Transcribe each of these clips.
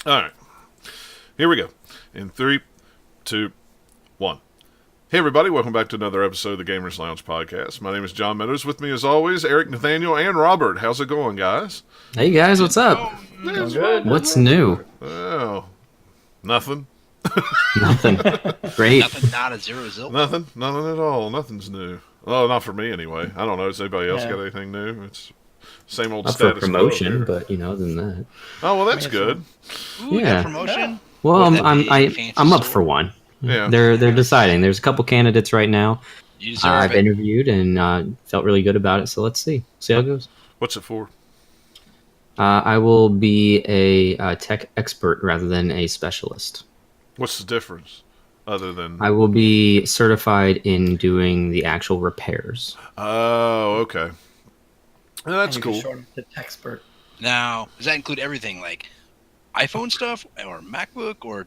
All right. Here we go. In 3, 2, 1. Hey, everybody. Welcome back to another episode of the Gamers Lounge podcast. My name is John Meadows. With me, as always, Eric, Nathaniel, and Robert. How's it going, guys? Hey, guys. What's up? Good. What's new? Oh, nothing. Nothing. Great. Nothing, not a zero zil. Nothing. Nothing at all. Nothing's new. Oh, not for me, anyway. I don't know. Has anybody else got anything new? It's same old Not for status promotion, quo. but other than that. Oh, well, that's good. Ooh, Yeah. got promotion. Well, Would that be a fancy I'm up sword? for one. Yeah. They're deciding. There's a couple candidates right now. You deserve I've it. interviewed and felt really good about it. So let's see how it goes. What's it for? I will be a tech expert rather than a specialist. What's the difference? Other than... I will be certified in doing the actual repairs. Oh, okay. Well, that's And you can cool. shorten it to Techspert. Now, does that include everything like iPhone stuff or MacBook or?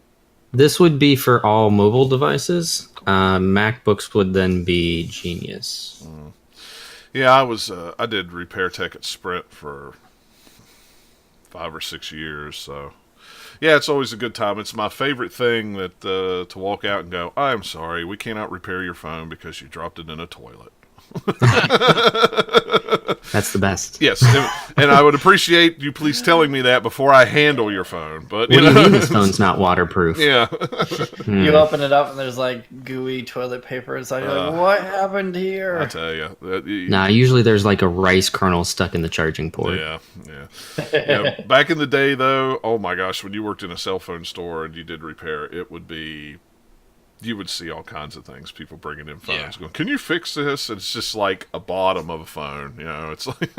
This would be for all mobile devices. MacBooks would then be Genius. Yeah, I did repair tech at Sprint for 5 or 6 years, so yeah, it's always a good time. It's my favorite thing that to walk out and go, I'm sorry, we cannot repair your phone because you dropped it in a toilet. That's the best. Yes, and I would appreciate you please telling me that before I handle your phone. But What do you mean this phone's not waterproof? Yeah, Hmm. You open it up and there's like gooey toilet paper inside. You're like, what happened I here? tell you, Nah, usually there's like a rice kernel stuck in the charging port. Yeah. Yeah. Back in the day, though, oh my gosh, when you worked in a cell phone store and you did repair, you would see all kinds of things. People bringing in phones, Yeah. going, "Can you fix this?" And it's just like a bottom of a phone, It's like,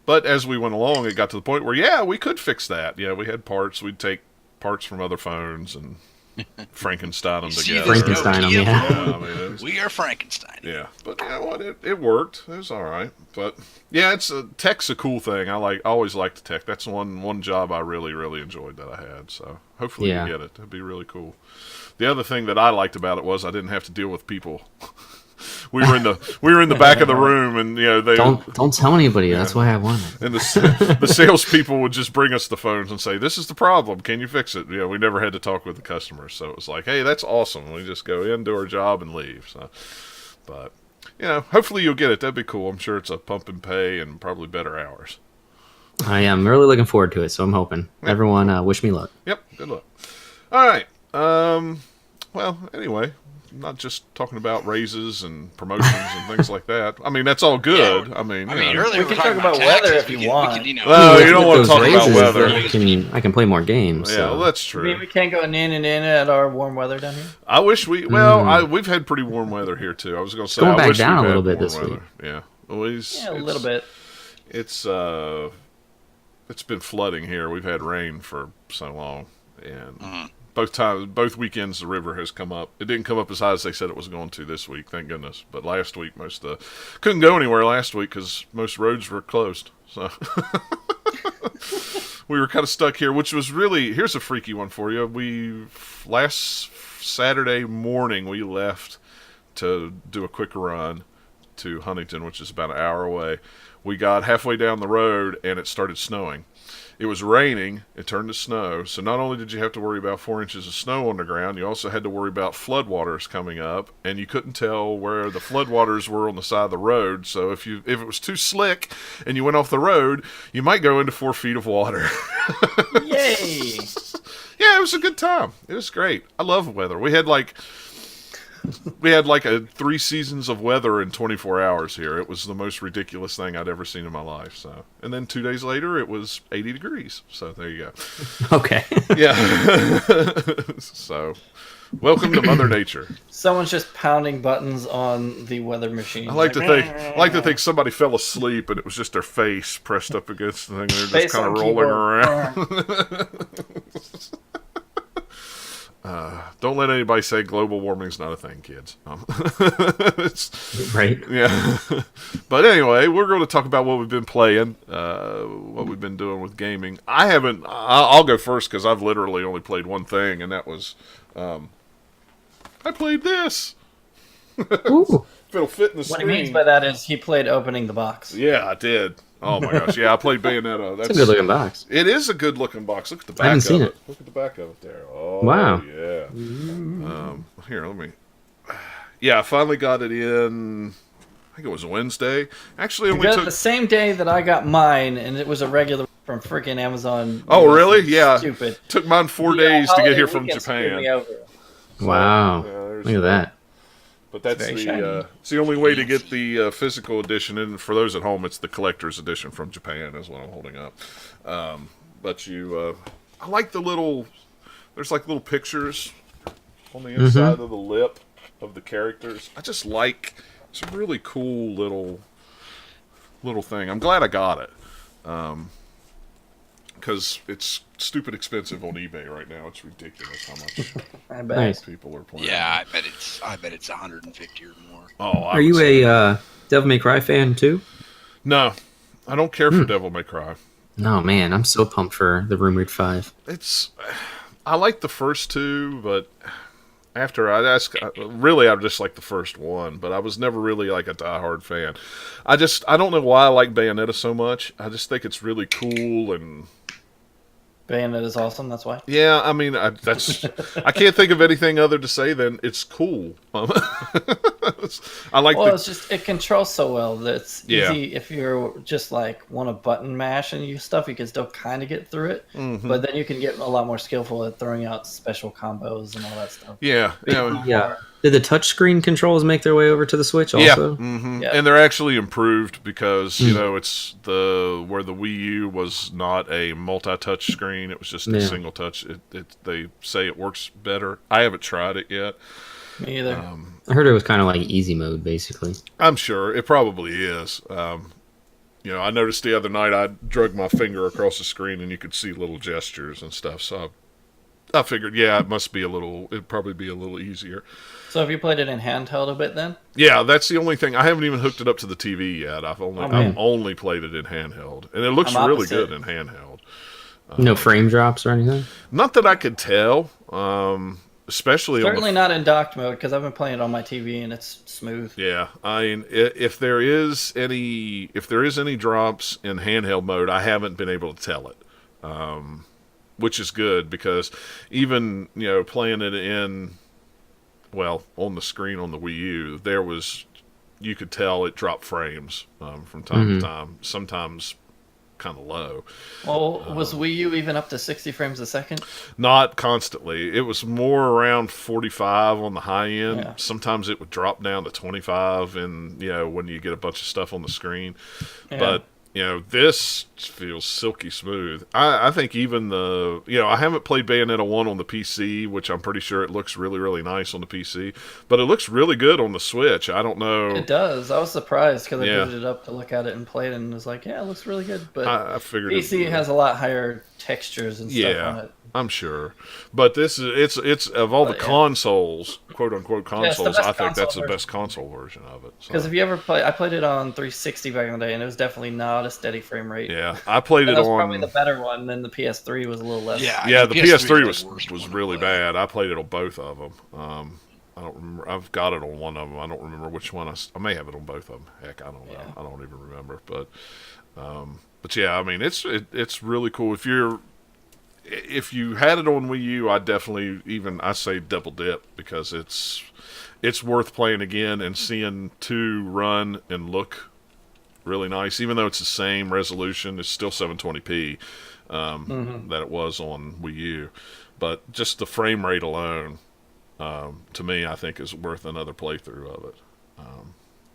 but as we went along, it got to the point where, yeah, we could fix that. Yeah, we had parts. We'd take parts from other phones and Frankenstein them You see together. this Frankenstein 'em, Nokia yeah. phone? I mean, it was- We are Frankenstein. yeah, but you know what? It worked. It was all right. But yeah, tech's a cool thing. I always liked tech. That's one job I really enjoyed that I had. So hopefully Yeah. you get it. That'd be really cool. The other thing that I liked about it was I didn't have to deal with people. we were in the back of the room, and they Don't tell anybody. That's why I want it. and the salespeople would just bring us the phones and say, "This is the problem. Can you fix it?" We never had to talk with the customers, so it was like, "Hey, that's awesome." We just go in, do our job, and leave. So, but hopefully you'll get it. That'd be cool. I'm sure it's a pump and pay and probably better hours. I am really looking forward to it, so I'm hoping. Everyone, wish me luck. Yep. Good luck. All right. Well, anyway. Not just talking about raises and promotions and things like that. I mean, that's all good. Yeah, I mean, earlier We were can talking talk about taxes. weather if We you could- want. We could, Well, With you don't want to those talk about raises, weather. I can play more games. Yeah, So. well, that's I true. mean, we can't go in and in at our warm weather down here. I wish we've had pretty warm weather here too. I was going to say going I back wish down we'd a little had bit this warm week. weather. Yeah, well, Yeah, a little bit. It's been flooding here. We've had rain for so long, and Mhm. both weekends the river has come up. It didn't come up as high as they said it was going to this week, thank goodness. But last week, couldn't go anywhere last week because most roads were closed. So we were kind of stuck here, which was really, here's a freaky one for you. Last Saturday morning we left to do a quick run to Huntington, which is about an hour away. We got halfway down the road and it started snowing. It was raining, it turned to snow, so not only did you have to worry about 4 inches of snow on the ground, you also had to worry about floodwaters coming up, and you couldn't tell where the floodwaters were on the side of the road, so if it was too slick and you went off the road, you might go into 4 feet of water. Yay! Yeah, it was a good time. It was great. I love weather. We had like 3 seasons of weather in 24 hours here. It was the most ridiculous thing I'd ever seen in my life. So, and then 2 days later, it was 80 degrees. So there you go. Okay. Yeah. So, welcome to Mother Nature. Someone's just pounding buttons on the weather machine. I like to think somebody fell asleep and it was just their face pressed up against the thing. They're just Face kind of on rolling keyboard. around. Don't let anybody say global warming's not a thing, kids. Right. Yeah. But anyway, we're going to talk about what we've been playing, what we've been doing with gaming. I'll go first because I've literally only played one thing, and that was, I played this. Ooh. If it'll fit in the What screen. he means by that is he played opening the box. Yeah, I did. Oh my gosh, yeah, I played Bayonetta. It's a good looking box. It is a good looking box. Look at the back I haven't of seen it. it. Look at the back of it there. Oh, Wow. yeah. Here, let me. Yeah, I finally got it in. I think it was Wednesday. Actually, it You only got it took. the same day that I got mine, and it was a regular from freaking Amazon. Oh, US. really? It's Yeah. Stupid. Took mine 4 The, days to get holiday here from weekend screwed me Japan. over. Wow. Yeah, there's Look at that. But that's very the shiny. it's the only way to get the physical edition. And for those at home, it's the collector's edition from Japan. Is what I'm holding up. But I like the little. There's like little pictures on the inside of the lip of the characters. I just like. It's a really cool little thing. I'm glad I got it. Because it's stupid expensive on eBay right now. It's ridiculous how much I bet. Nice. people are playing. Yeah, I bet it's 150 or more. Oh, Are you a Devil May Cry fan too? No, I don't care for Devil May Cry. No, man, I'm so pumped for the rumored 5. I like the first two, but after I just like the first one, but I was never really like a diehard fan. I don't know why I like Bayonetta so much. I just think it's really cool and. Bayonetta is awesome. That's why. Yeah, I mean, I can't think of anything other to say than it's cool. I like Well, it's just it controls so well that it's Yeah. easy if you're just like want to button mash and use stuff. You can still kind of get through it, but then you can get a lot more skillful at throwing out special combos and all that stuff. yeah. Yeah. Did the touchscreen controls make their way over to the Switch also? Yeah. And they're actually improved because it's where the Wii U was not a multi-touch screen; it was just a Yeah. single touch. They say it works better. I haven't tried it yet. Me either. I heard it was kind of like easy mode, basically. I'm sure it probably is. I noticed the other night I drug my finger across the screen and you could see little gestures and stuff. So I figured, yeah, it'd probably be a little easier. So have you played it in handheld a bit then? Yeah, that's the only thing. I haven't even hooked it up to the TV yet. I've man. only played it in handheld, and it looks I'm really opposite. good in handheld. No frame drops or anything? Not that I could tell, especially Certainly on not in docked mode because I've been playing it on my TV and it's smooth. yeah. I mean, if there is any drops in handheld mode, I haven't been able to tell it, which is good because even playing it on the screen on the Wii U, you could tell it dropped frames from time to time. Sometimes kind of low. Well, was Wii U even up to 60 frames a second? Not constantly. It was more around 45 on the high end. Yeah. Sometimes it would drop down to 25 and when you get a bunch of stuff on the screen. Yeah. But this feels silky smooth. I think even I haven't played Bayonetta 1 on the PC, which I'm pretty sure it looks really, really nice on the PC, but it looks really good on the Switch. I don't know. It does. I was surprised because I Yeah. booted it up to look at it and played it and was like, yeah, it looks really good. But I figured PC has a lot higher textures and stuff on it. I'm sure, but this is it's of all the But, yeah. consoles, quote unquote Yeah, it's the consoles. best I think console that's the version. best console version of it. So. Because if you ever play, I played it on 360 back in the day, and it was definitely not a steady frame rate. Yeah, I played And it that was probably on. the better one. Then the PS3 was a little less. Yeah. Yeah, the PS3 was the worst was one to really play. bad. I played it on both of them. I don't remember. I've got it on one of them. I don't remember which one. I may have it on both of them. Heck, I don't know. Yeah. I don't even remember. But yeah, I mean, it's really cool. If you had it on Wii U, I say double dip because it's worth playing again and seeing 2 run and look really nice. Even though it's the same resolution, it's still 720p that it was on Wii U. But just the frame rate alone, to me, I think is worth another playthrough of it.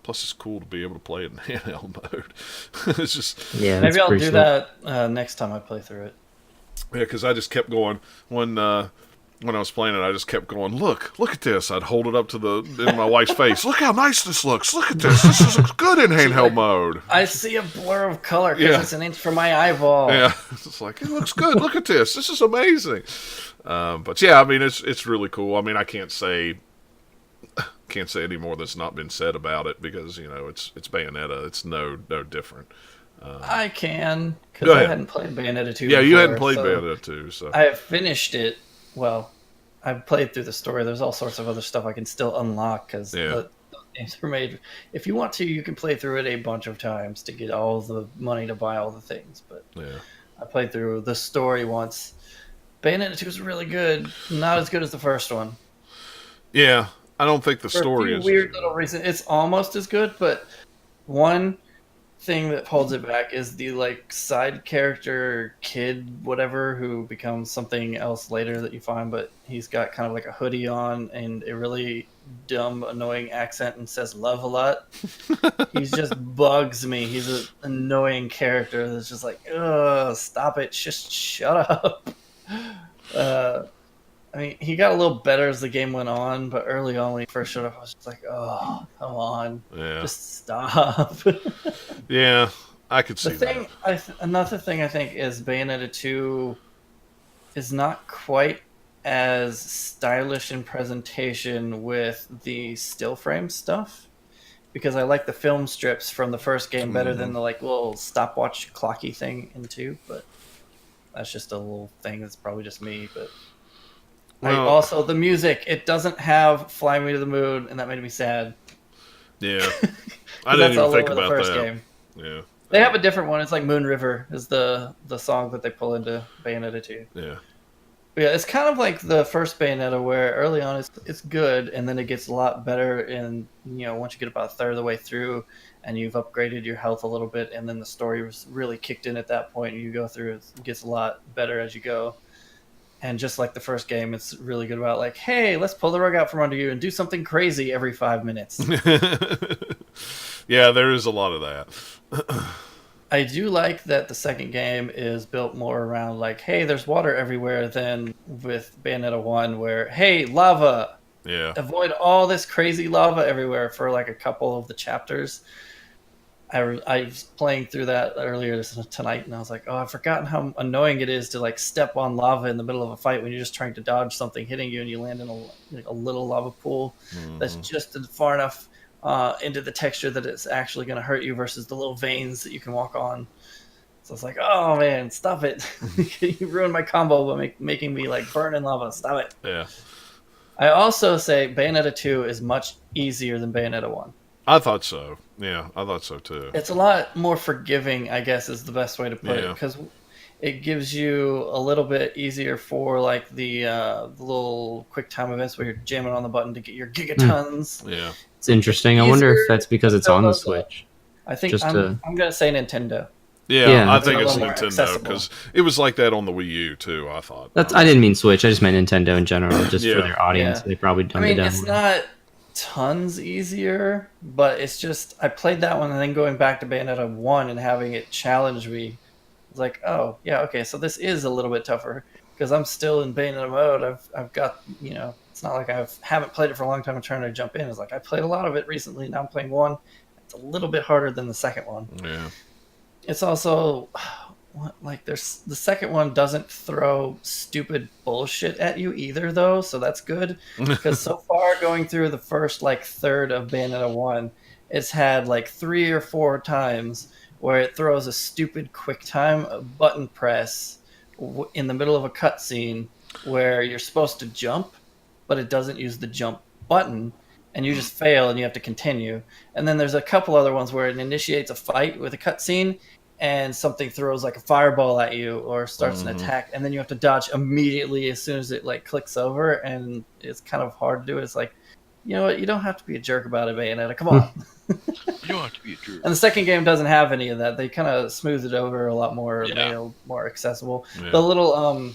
Plus, it's cool to be able to play it in handheld mode. It's just Yeah, that's Maybe I'll pretty do slick. that next time I play through it. yeah, because I just kept going when I was playing it. I just kept going. Look at this! I'd hold it up to in my wife's face. Look how nice this looks. Look at this. This looks good in handheld mode. I see a blur of color because Yeah. it's an inch from my eyeball. Yeah, it's just like it looks good. Look at this. This is amazing. But yeah, I mean, it's really cool. I mean, I can't say any more that's not been said about it because it's Bayonetta. It's no different. I can, Go because I ahead. hadn't played Bayonetta 2 Yeah, you before, hadn't played so Bayonetta 2, so I have finished it. Well, I've played through the story. There's all sorts of other stuff I can still unlock because Yeah. games were made. If you want to, you can play through it a bunch of times to get all the money to buy all the things. But Yeah. I played through the story once. Bayonetta 2 is really good. Not as good as the first one. Yeah. I don't think the For a story few is weird little reasons, it's almost as good. But one thing that holds it back is the like side character kid, whatever, who becomes something else later that you find. But he's got kind of like a hoodie on and a really dumb, annoying accent and says "love" a lot. He just bugs me. He's an annoying character that's just like, ugh, stop it, just shut up. I mean, he got a little better as the game went on, but early on when he first showed up, I was just like, oh, come on, Yeah. just stop. Yeah. I could see The thing, another thing I think is Bayonetta 2 is not quite as stylish in presentation with the still frame stuff, because I like the film strips from the first game better than the like little stopwatch clocky thing in 2, but that's just a little thing that's probably just me. But Well- also the music, it doesn't have "Fly Me to the Moon," and that made me sad. Yeah. I That's didn't all even think over the about first that. game. Yeah. They have a different one. It's like "Moon River" is the song that they pull into Bayonetta 2. Yeah. But yeah, it's kind of like the first Bayonetta, where early on it's good, and then it gets a lot better. And once you get about a third of the way through, and you've upgraded your health a little bit, and then the story was really kicked in at that point. And you go through, it gets a lot better as you go. And just like the first game, it's really good about like, hey, let's pull the rug out from under you and do something crazy every 5 minutes. Yeah, there is a lot of that. I do like that the second game is built more around like, hey, there's water everywhere than with Bayonetta 1, where, hey, lava, Yeah. avoid all this crazy lava everywhere for like a couple of the chapters. I was playing through that earlier tonight, and I was like, oh, I've forgotten how annoying it is to like step on lava in the middle of a fight when you're just trying to dodge something hitting you and you land in a little lava pool that's just far enough into the texture that it's actually going to hurt you versus the little veins that you can walk on. So it's like, oh man, stop it. You ruined my combo by making me like burn in lava. Stop it. Yeah. I also say Bayonetta 2 is much easier than Bayonetta 1. I thought so. Yeah, I thought so too. It's a lot more forgiving, I guess, is the best way to put it, Yeah. because it gives you a little bit easier for like the little quick time events where you're jamming on the button to get your gigatons. Yeah. It's interesting. I wonder if that's because it's on the Switch. I think Just I'm gonna say Nintendo. Yeah, I it's think a it's little more Nintendo accessible. because it was like that on the Wii U too. I thought. I didn't mean Switch. I just meant Nintendo in general, just Yeah. for their audience. Yeah. They probably I dumbed it mean, down. it's not tons easier, but it's just I played that one and then going back to Bayonetta 1 and having it challenge me. It's like, oh yeah, okay, so this is a little bit tougher because I'm still in Bayonetta mode. I've got it's not like I haven't played it for a long time and trying to jump in. It's like I played a lot of it recently. Now I'm playing one. It's a little bit harder than the second one. Yeah. It's also like there's the second one doesn't throw stupid bullshit at you either though, so that's good because so far going through the first like third of Bayonetta 1, it's had like 3 or 4 times where it throws a stupid quick time button press in the middle of a cutscene where you're supposed to jump, but it doesn't use the jump button, and you just fail and you have to continue. And then there's a couple other ones where it initiates a fight with a cutscene and something throws like a fireball at you or starts an attack, and then you have to dodge immediately as soon as it like clicks over, and it's kind of hard to do. It's like, you know what, you don't have to be a jerk about it, Bayonetta. Come on. You don't have to be a jerk. And the second game doesn't have any of that. They kind of smoothed it over a lot more, Yeah. made it more accessible. Yeah. The little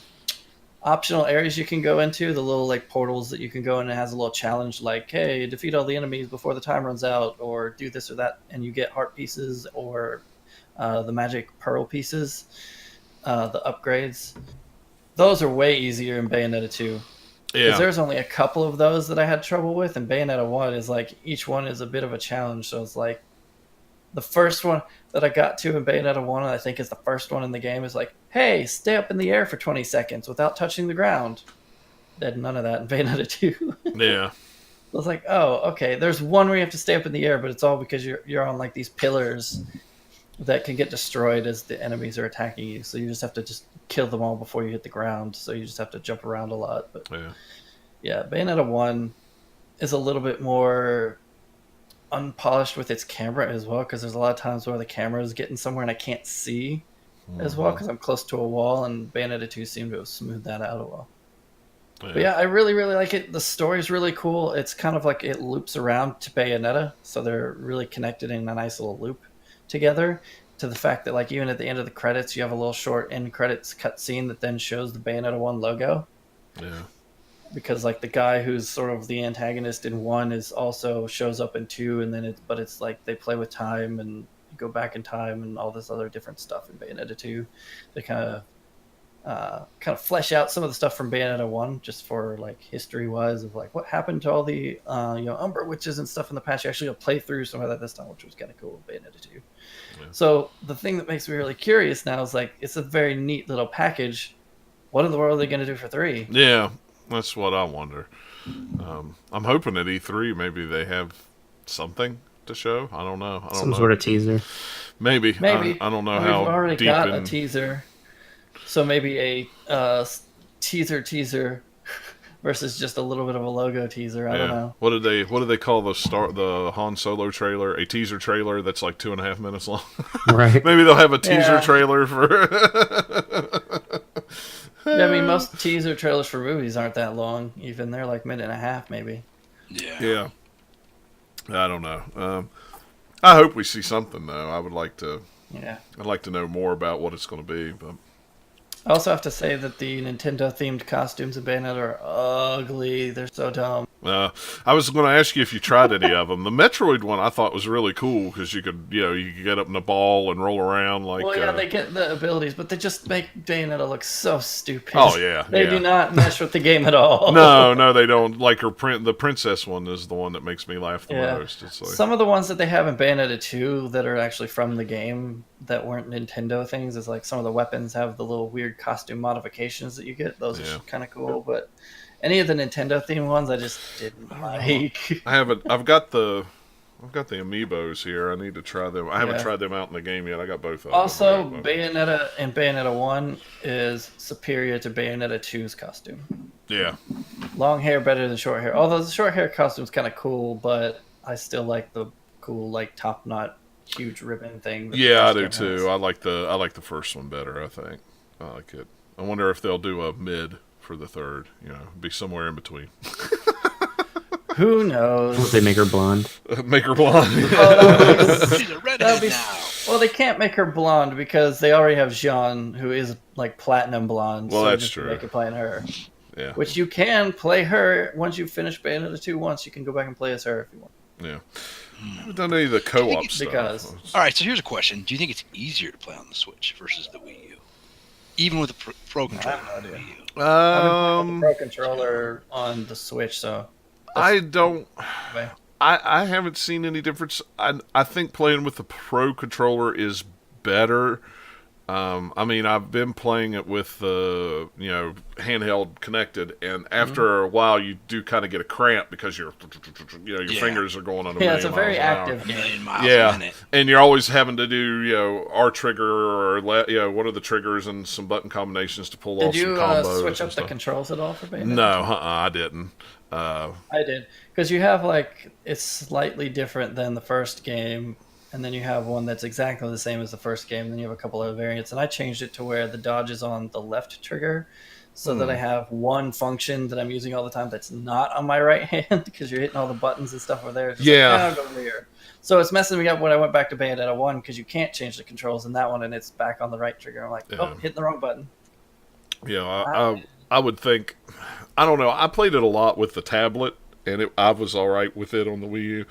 optional areas you can go into, the little like portals that you can go in, it has a little challenge like, hey, defeat all the enemies before the time runs out, or do this or that, and you get heart pieces or the magic pearl pieces, the upgrades. Those are way easier in Bayonetta 2. Because Yeah. there's only a couple of those that I had trouble with, and Bayonetta 1 is like, each one is a bit of a challenge. So it's like, the first one that I got to in Bayonetta 1, and I think is the first one in the game, is like, hey, stay up in the air for 20 seconds without touching the ground. They had none of that in Bayonetta 2. Yeah. I was like, oh, okay. There's one where you have to stay up in the air, but it's all because you're on like these pillars that can get destroyed as the enemies are attacking you. So you just have to just kill them all before you hit the ground. So you just have to jump around a lot. But Yeah. yeah, Bayonetta 1 is a little bit more unpolished with its camera as well, because there's a lot of times where the camera is getting somewhere and I can't see as well because I'm close to a wall, and Bayonetta 2 seemed to have smoothed that out a well. But yeah, I really, really like it. The story's really cool. It's kind of like it loops around to Bayonetta, so they're really connected in a nice little loop together. To the fact that, like, even at the end of the credits, you have a little short end credits cutscene that then shows the Bayonetta 1 logo. Yeah. Because, like, the guy who's sort of the antagonist in 1 is also shows up in 2, and then it's like they play with time and go back in time and all this other different stuff in Bayonetta 2. They kind of flesh out some of the stuff from Bayonetta 1 just for, like, history-wise of, like, what happened to all the, Umber Witches and stuff in the past. You actually play through some of that this time, which was kind of cool with Bayonetta 2. Yeah. So the thing that makes me really curious now is, like, it's a very neat little package. What in the world are they going to do for 3? Yeah, that's what I wonder. I'm hoping at E3 maybe they have something to show. I don't know. Some sort of teaser. Maybe. I don't know how we've already deep got in... a teaser. So maybe a teaser versus just a little bit of a logo teaser. I don't know. What did they call the Han Solo trailer? A teaser trailer that's like 2.5 minutes long. Right. Maybe they'll have a teaser trailer for. Yeah, I mean, most teaser trailers for movies aren't that long. Even they're like minute and a half, maybe. Yeah. I don't know. I hope we see something though. I would like to. Yeah. I'd like to know more about what it's going to be, but. I also have to say that the Nintendo-themed costumes in Bayonetta are ugly. They're so dumb. I was going to ask you if you tried any of them. The Metroid one I thought was really cool because you could get up in a ball and roll around like. Well, yeah, they get the abilities, but they just make Bayonetta look so stupid. Oh yeah, they do not mesh with the game at all. No, they don't. Like the princess one is the one that makes me laugh the most. It's like... Some of the ones that they have in Bayonetta 2 that are actually from the game that weren't Nintendo things is like some of the weapons have the little weird costume modifications that you get. Those are kind of cool, but. Any of the Nintendo themed ones, I just didn't like. I've got the amiibos here. I need to try them. I haven't tried them out in the game yet. I got both of them. Also, Bayonetta and Bayonetta 1 is superior to Bayonetta 2's costume. Yeah. Long hair better than short hair. Although the short hair costume's kind of cool, but I still like the cool, like, top knot, huge ribbon thing. Yeah, I do too. I like the first one better. I think I like it. I wonder if they'll do a mid for the third, be somewhere in between. Who knows? They make her blonde. Make her blonde. She's a redhead now. Well, they can't make her blonde because they already have Jean, who is like platinum blonde. Well, so that's just true. They can play her. Yeah. Which you can play her once you finish Bayonetta 2 once. You can go back and play as her if you want. Yeah. I haven't done any of the co-op stuff. All right, so here's a question. Do you think it's easier to play on the Switch versus the Wii U? Even with the Pro Controller on the Wii U? I've been playing with the Pro Controller on the Switch, so... I don't... I haven't seen any difference. I think playing with the Pro Controller is better. I mean, I've been playing it with the handheld connected, and after a while, you do kind of get a cramp because your fingers are going on a million it's a miles very an active hour. game. Yeah, and you're always having to do R trigger or one of the triggers and some button combinations to pull off some combos. Did you switch up the controls at all for Bayonetta? No, I didn't. I did, because you have it's slightly different than the first game. And then you have one that's exactly the same as the first game. Then you have a couple of variants. And I changed it to where the dodge is on the left trigger so that I have one function that I'm using all the time that's not on my right hand because you're hitting all the buttons and stuff over there. It's I'll go over here. So it's messing me up when I went back to Bayonetta 1 because you can't change the controls in that one and it's back on the right trigger. I'm like, hitting the wrong button. Yeah, I would think... I don't know. I played it a lot with the tablet, and I was all right with it on the Wii U.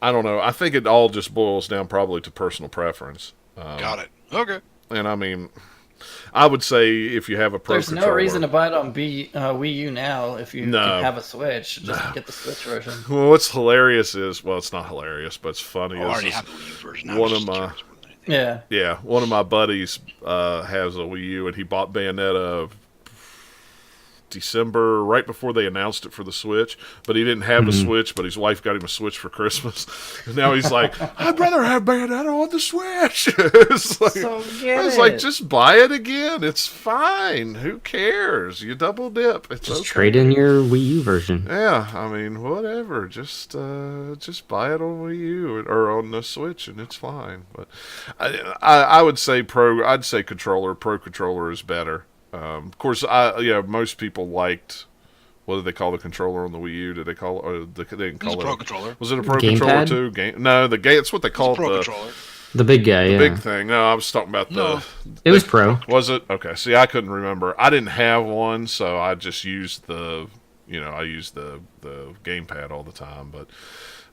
I don't know. I think it all just boils down probably to personal preference. Got it. Okay. And I mean, I would say if you have a Pro Controller... There's no reason to buy it on Wii U now if you can have a Switch. Just get the Switch version. Well, what's hilarious is... Well, it's not hilarious, but it's funny. I already have the Wii U version. One of my buddies has a Wii U, and he bought Bayonetta December, right before they announced it for the Switch. But he didn't have a Switch, but his wife got him a Switch for Christmas. And now he's like, I'd rather have Bayonetta on the Switch. It's like, So get it's it. like, just buy it again. It's fine. Who cares? You double dip. It's Just okay. trade in your Wii U version. Yeah, I mean, whatever. Just buy it on Wii U or on the Switch, and it's fine. But I would say I'd say controller. Pro controller is better. Of course, most people liked. What did they call the controller on the Wii U? Did they call it? Or they didn't It was call a pro controller. Was it a pro Gamepad? controller too? No, the game. It's what they It was call a pro the controller. The big guy, yeah. big thing. No, I was talking about No. It was Pro. Was it? Okay. See, I couldn't remember. I didn't have one, so I just used the gamepad all the time. But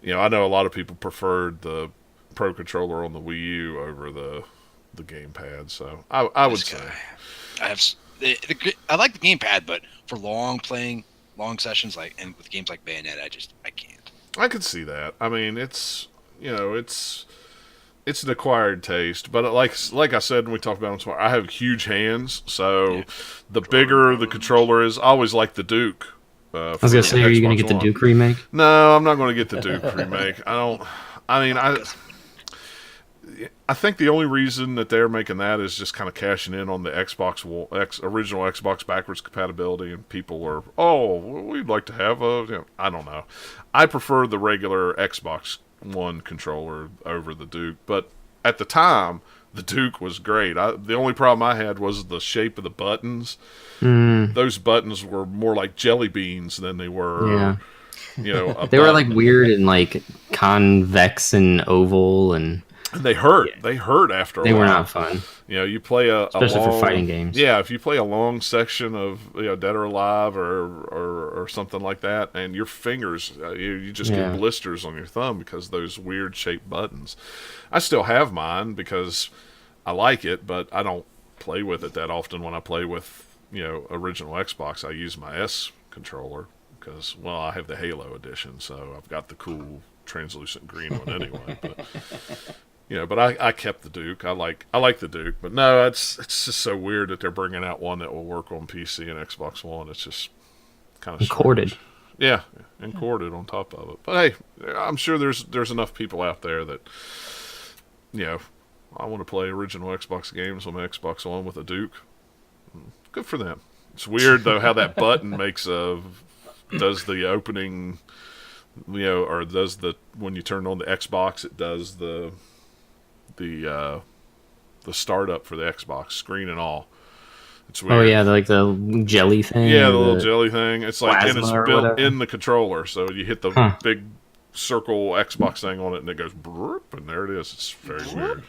I know a lot of people preferred the pro controller on the Wii U over the gamepad. So I would This say. guy. I like the gamepad, but for long sessions, and with games like Bayonetta, I can't. I could see that. I mean, it's an acquired taste, but like I said when we talked about it tomorrow, I have huge hands, so the bigger the controller is, I always like the Duke. I was gonna say, are you gonna get the Duke remake? No, I'm not going to get the Duke remake. I think the only reason that they're making that is just kind of cashing in on the original Xbox backwards compatibility, and people are, we'd like to have I don't know. I prefer the regular Xbox One controller over the Duke, but at the time, the Duke was great. The only problem I had was the shape of the buttons. Those buttons were more like jelly beans than they were. Yeah. They were like weird and like convex and oval, and they hurt. Yeah. They hurt after a while. They were not fun. You play especially for fighting games. Yeah, if you play a long section of Dead or Alive or something like that, and your fingers, you just get blisters on your thumb because of those weird shaped buttons. I still have mine because I like it, but I don't play with it that often. When I play with original Xbox, I use my S controller because I have the Halo edition, so I've got the cool translucent green one anyway. But I kept the Duke. I like the Duke, but no, it's just so weird that they're bringing out one that will work on PC and Xbox One. It's just kind of corded. Yeah, and corded on top of it. But hey, I'm sure there's enough people out there that I want to play original Xbox games on my Xbox One with a Duke. Good for them. It's weird though how that button does the opening, or does when you turn on the Xbox, it does the startup for the Xbox screen and all. It's weird. Oh yeah, like the jelly thing. Yeah, the little jelly thing. It's like, and it's built whatever. in the controller, so you hit the big circle Xbox thing on it, and it goes broop, and there it is. It's very weird.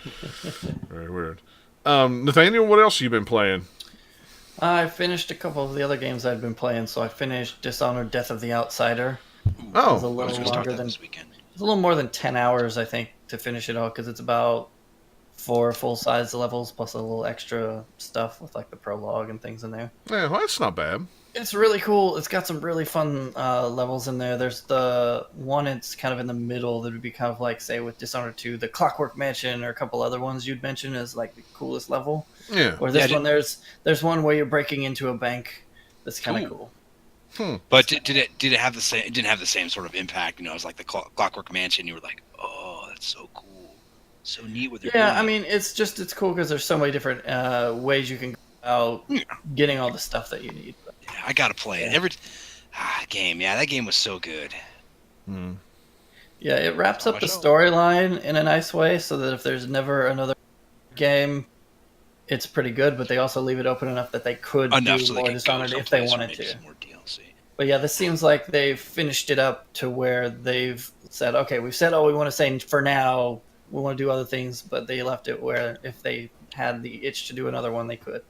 Very weird. Nathaniel, what else have you been playing? I finished a couple of the other games I'd been playing. So I finished Dishonored: Death of the Outsider. Oh, it was a I was little going to start longer that than this weekend. it's a little more than 10 hours, I think, to finish it all, because it's about 4 full-size levels plus a little extra stuff with like the prologue and things in there. Yeah, well, that's not bad. It's really cool. It's got some really fun levels in there. There's the one, it's kind of in the middle that would be kind of like, say, with Dishonored 2, the Clockwork Mansion, or a couple other ones you'd mention as like the coolest level. Yeah. Or this one, there's one where you're breaking into a bank. That's kind of cool. But did it have the same? It didn't have the same sort of impact. It was like the Clockwork Mansion. You were like, oh, that's so cool, so neat with your. Yeah, I mean, it's cool because there's so many different ways you can go about getting all the stuff that you need. Yeah, I gotta play it. Every game, that game was so good. Yeah, it wraps up the storyline in a nice way, so that if there's never another game, it's pretty good. But they also leave it open enough that they could do more Dishonored if they wanted to. More DLC. But yeah, this seems like they've finished it up to where they've said, okay, we've said all we want to say for now. We want to do other things, but they left it where if they had the itch to do another one, they could.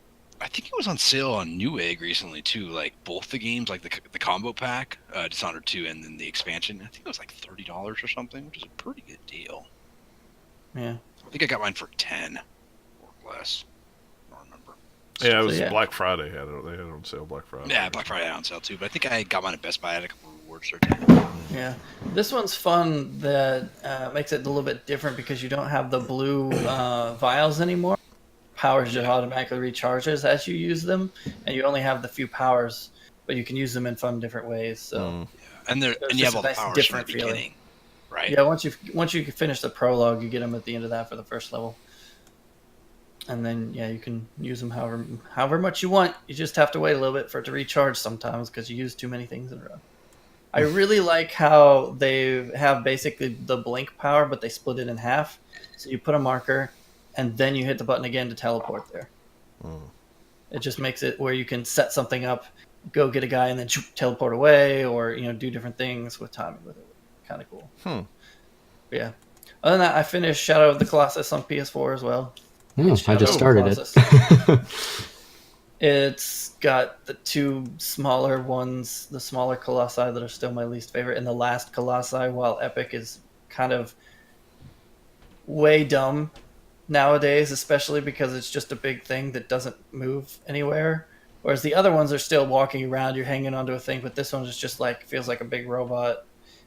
I think it was on sale on Newegg recently too. Like both the games, like the combo pack, Dishonored 2, and then the expansion. I think it was like $30 or something, which is a pretty good deal. Yeah, I think I got mine for 10 or less. I don't remember. Yeah, it was Black Friday. They had it on sale Black Friday. Yeah, Black Friday on sale too. But I think I got mine at Best Buy. I had a couple of rewards there. yeah. This one's fun. That makes it a little bit different because you don't have the blue vials anymore. Powers just automatically recharges as you use them, and you only have the few powers but you can use them in fun different ways. So And It's you just have all a the nice powers from the different feeling. beginning, right? yeah, once you finish the prologue, you get them at the end of that for the first level, and then you can use them however much you want. You just have to wait a little bit for it to recharge sometimes because you use too many things in a row. I really like how they have basically the blink power, but they split it in half. So you put a marker, and then you hit the button again to teleport there. It just makes it where you can set something up, go get a guy, and then teleport away, or do different things with timing with it. Kind of cool. But yeah. Other than that, I finished Shadow of the Colossus on PS4 as well. Oh, I Shadow just of the started Colossus. It's got the two smaller ones, the smaller Colossi that are still my least favorite, and the last Colossi, while epic, is kind of way dumb nowadays, especially because it's just a big thing that doesn't move anywhere. Whereas the other ones are still walking around, you're hanging onto a thing, but this one is just feels like a big robot,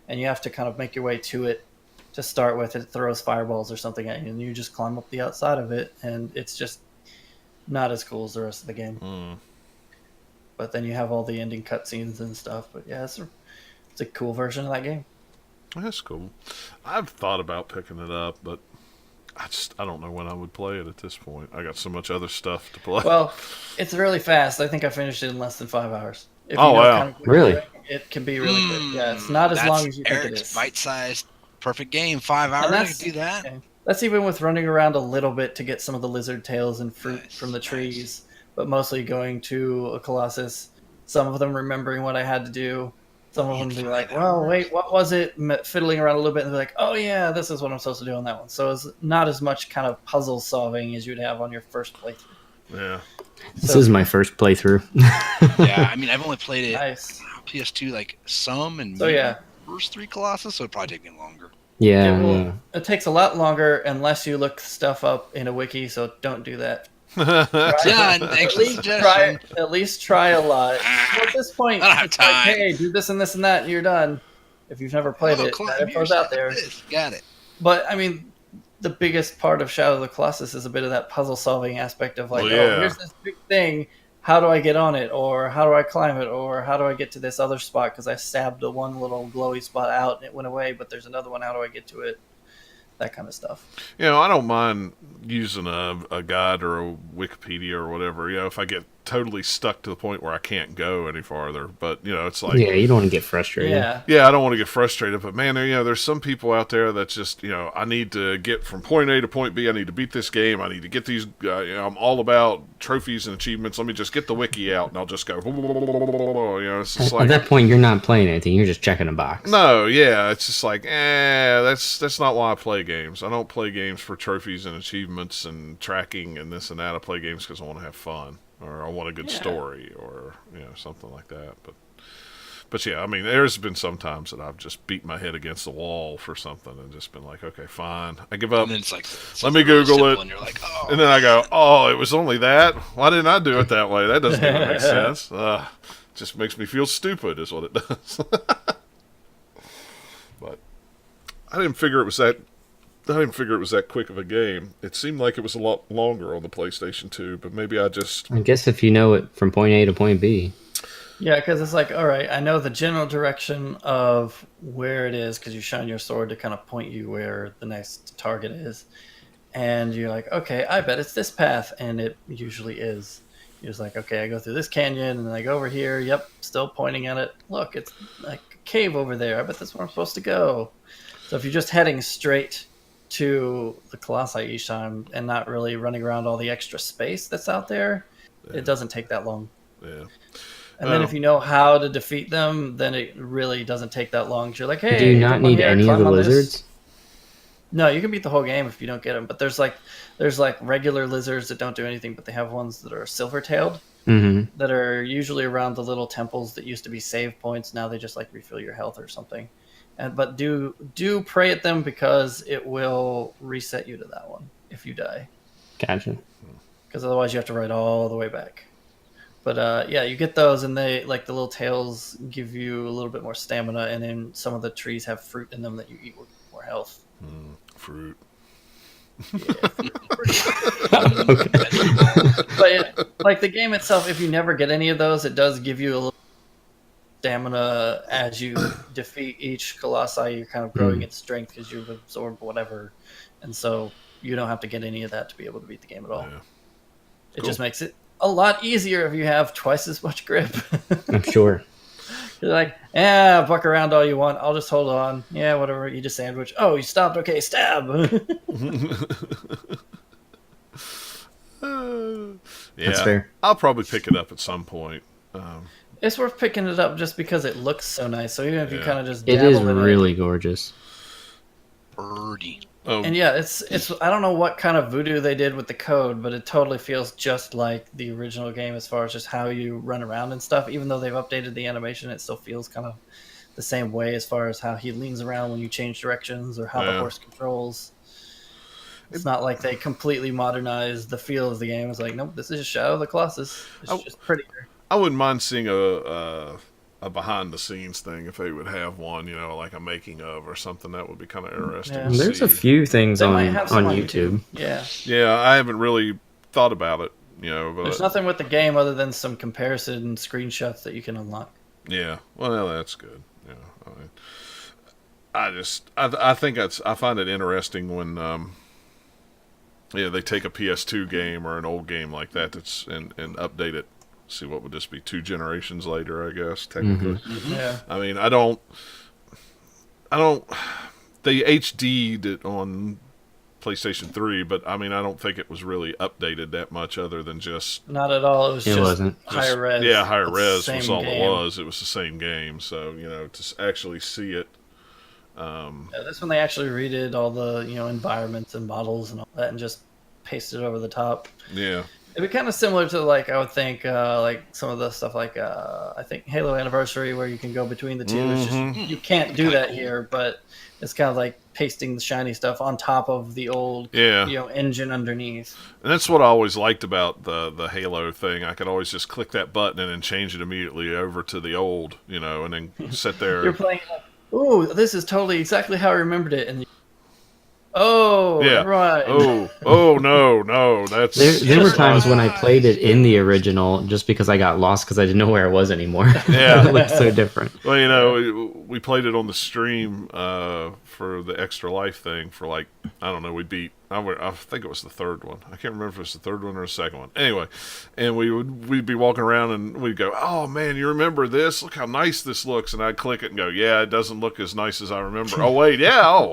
and you have to kind of make your way to it to start with. It throws fireballs or something at you, and you just climb up the outside of it, and it's just not as cool as the rest of the game. But then you have all the ending cutscenes and stuff. But yeah, it's a cool version of that game. That's cool. I've thought about picking it up, but I don't know when I would play it at this point. I got so much other stuff to play. Well, it's really fast. I think I finished it in less than 5 hours. If Oh, know wow. kind of what Really? you're doing, it can be really good. Yeah, it's not as long as you think it Eric's is. bite-sized, perfect game. 5 hours, I that's- can do that. Okay. That's even with running around a little bit to get some of the lizard tails and fruit Nice, from the nice. trees, but mostly going to a Colossus. Some of them remembering what I had to do. Some of them be like, well, wait, what was it? Fiddling around a little bit and be like, oh yeah, this is what I'm supposed to do on that one. So it's not as much kind of puzzle solving as you'd have on your first playthrough. Yeah. This is my first playthrough. Yeah, I mean, I've only played it Nice. PS2 like some, and So maybe yeah, first 3 Colossus, so it'd probably take me longer. Yeah, it, will, yeah. it takes a lot longer unless you look stuff up in a wiki, so don't do that. Done. Thanks for the suggestion. At least try a lot. Well, at this point, I don't have it's like, time. hey, do this and this and that, and you're done. If you've never played Oh, it, climb that here, info's out there. this. Got it. But I mean, the biggest part of Shadow of the Colossus is a bit of that puzzle solving aspect of like, Well, yeah. oh, here's this big thing. How do I get on it? Or how do I climb it? Or how do I get to this other spot? Because I stabbed the one little glowy spot out and it went away, but there's another one. How do I get to it? That kind of stuff. I don't mind using a guide or a Wikipedia or whatever, if I get totally stuck to the point where I can't go any farther. But, it's like... Yeah, you don't want to get frustrated. Yeah. Yeah, I don't want to get frustrated, but man, there's some people out there that just, I need to get from point A to point B. I need to beat this game. I need to get these. I'm all about trophies and achievements. Let me just get the wiki out, and I'll just go. It's just At like that point, you're not playing anything. You're just checking a box. no, yeah, it's just like that's not why I play games. I don't play games for trophies and achievements and tracking and this and that. I play games because I want to have fun, or I want a good story, or something like that. But yeah, I mean, there's been some times that I've just beat my head against the wall for something and just been like, okay, fine, I give up. And then it's like, Let me Google simple, it. and you're like, oh. And then I go, oh, it was only that? Why didn't I do it that way? That doesn't even make sense. Just makes me feel stupid is what it does. But I didn't figure it was that quick of a game. It seemed like it was a lot longer on the PlayStation 2, but maybe I guess if you know it from point A to point B. Yeah, because it's like, all right, I know the general direction of where it is because you shine your sword to kind of point you where the next target is. And you're like, okay, I bet it's this path. And it usually is. You're just like, okay, I go through this canyon and then I go over here. Yep, still pointing at it. Look, it's like a cave over there. I bet that's where I'm supposed to go. So if you're just heading straight to the Colossi each time and not really running around all the extra space that's out there, it doesn't take that long. yeah. And then if you know how to defeat them, then it really doesn't take that long. You're like, hey, Do you not come on need here, any of climb the on this. lizards? No, you can beat the whole game if you don't get them. But there's like regular lizards that don't do anything, but they have ones that are silver-tailed Mm-hmm. that are usually around the little temples that used to be save points. Now they just like refill your health or something. But do pray at them because it will reset you to that one if you die. Gotcha. Because otherwise you have to ride all the way back. But yeah, you get those, and they like the little tails give you a little bit more stamina, and then some of the trees have fruit in them that you eat with more health. Fruit. Okay. But like the game itself, if you never get any of those, it does give you a little stamina as you defeat each colossi. You're kind of growing its strength because you've absorbed whatever, and so you don't have to get any of that to be able to beat the game at all. Yeah. It Cool. just makes it a lot easier if you have twice as much grip. I'm sure. You're like, yeah, buck around all you want. I'll just hold on. Yeah, whatever. Eat a sandwich. Oh, you stopped. Okay, stab. Yeah, That's fair. I'll probably pick it up at some point. It's worth picking it up just because it looks so nice. So even if you Yeah. kind of just It dabble is in really gorgeous. Birdie. Oh, And yeah, it's I don't know what kind of voodoo they did with the code, but it totally feels just like the original game as far as just how you run around and stuff. Even though they've updated the animation, it still feels kind of the same way as far as how he leans around when you change directions or how the Yeah. horse controls. It's not like they completely modernized the feel of the game. It's like, nope, this is just Shadow of the Colossus. It's just prettier. I wouldn't mind seeing a behind the scenes thing if they would have one, like a making of or something. That would be kind of interesting. Yeah. to There's a see. few things They on might have some YouTube. Yeah. Yeah, I haven't really thought about it, but There's nothing with the game other than some comparison screenshots that you can unlock. yeah, well, that's good. Yeah, I think I find it interesting when they take a PS2 game or an old game like that and update it. See, what would this be? 2 generations later, I guess, technically. Yeah. I mean, I don't. They HD'd it on PlayStation 3, but I mean, I don't think it was really updated that much, other than just Not at all. It was It just wasn't. higher res. yeah, higher It's res the was same all game. it was. It was the same game, so to actually see it. Yeah, that's when they actually redid all the environments and models and all that, and just pasted it over the top. Yeah, It'd be kind of similar to I would think like some of the stuff I think Halo Anniversary, where you can go between the two. It's just you can't do that here, but it's kind of like pasting the shiny stuff on top of the old yeah. engine underneath. And that's what I always liked about the Halo thing. I could always just click that button and then change it immediately over to the old, and then sit there. You're playing like, ooh, this is totally exactly how I remembered it, and oh, Yeah. right. Oh no, that's There were times when I played it in the original just because I got lost because I didn't know where I was anymore. Yeah. It looked so different. Well, we played it on the stream for the Extra Life thing for I don't know, we beat, I think it was the third one. I can't remember if it was the third one or the second one. Anyway, and we'd be walking around and we'd go, oh man, you remember this? Look how nice this looks. And I'd click it and go, yeah, it doesn't look as nice as I remember. Oh wait, yeah, it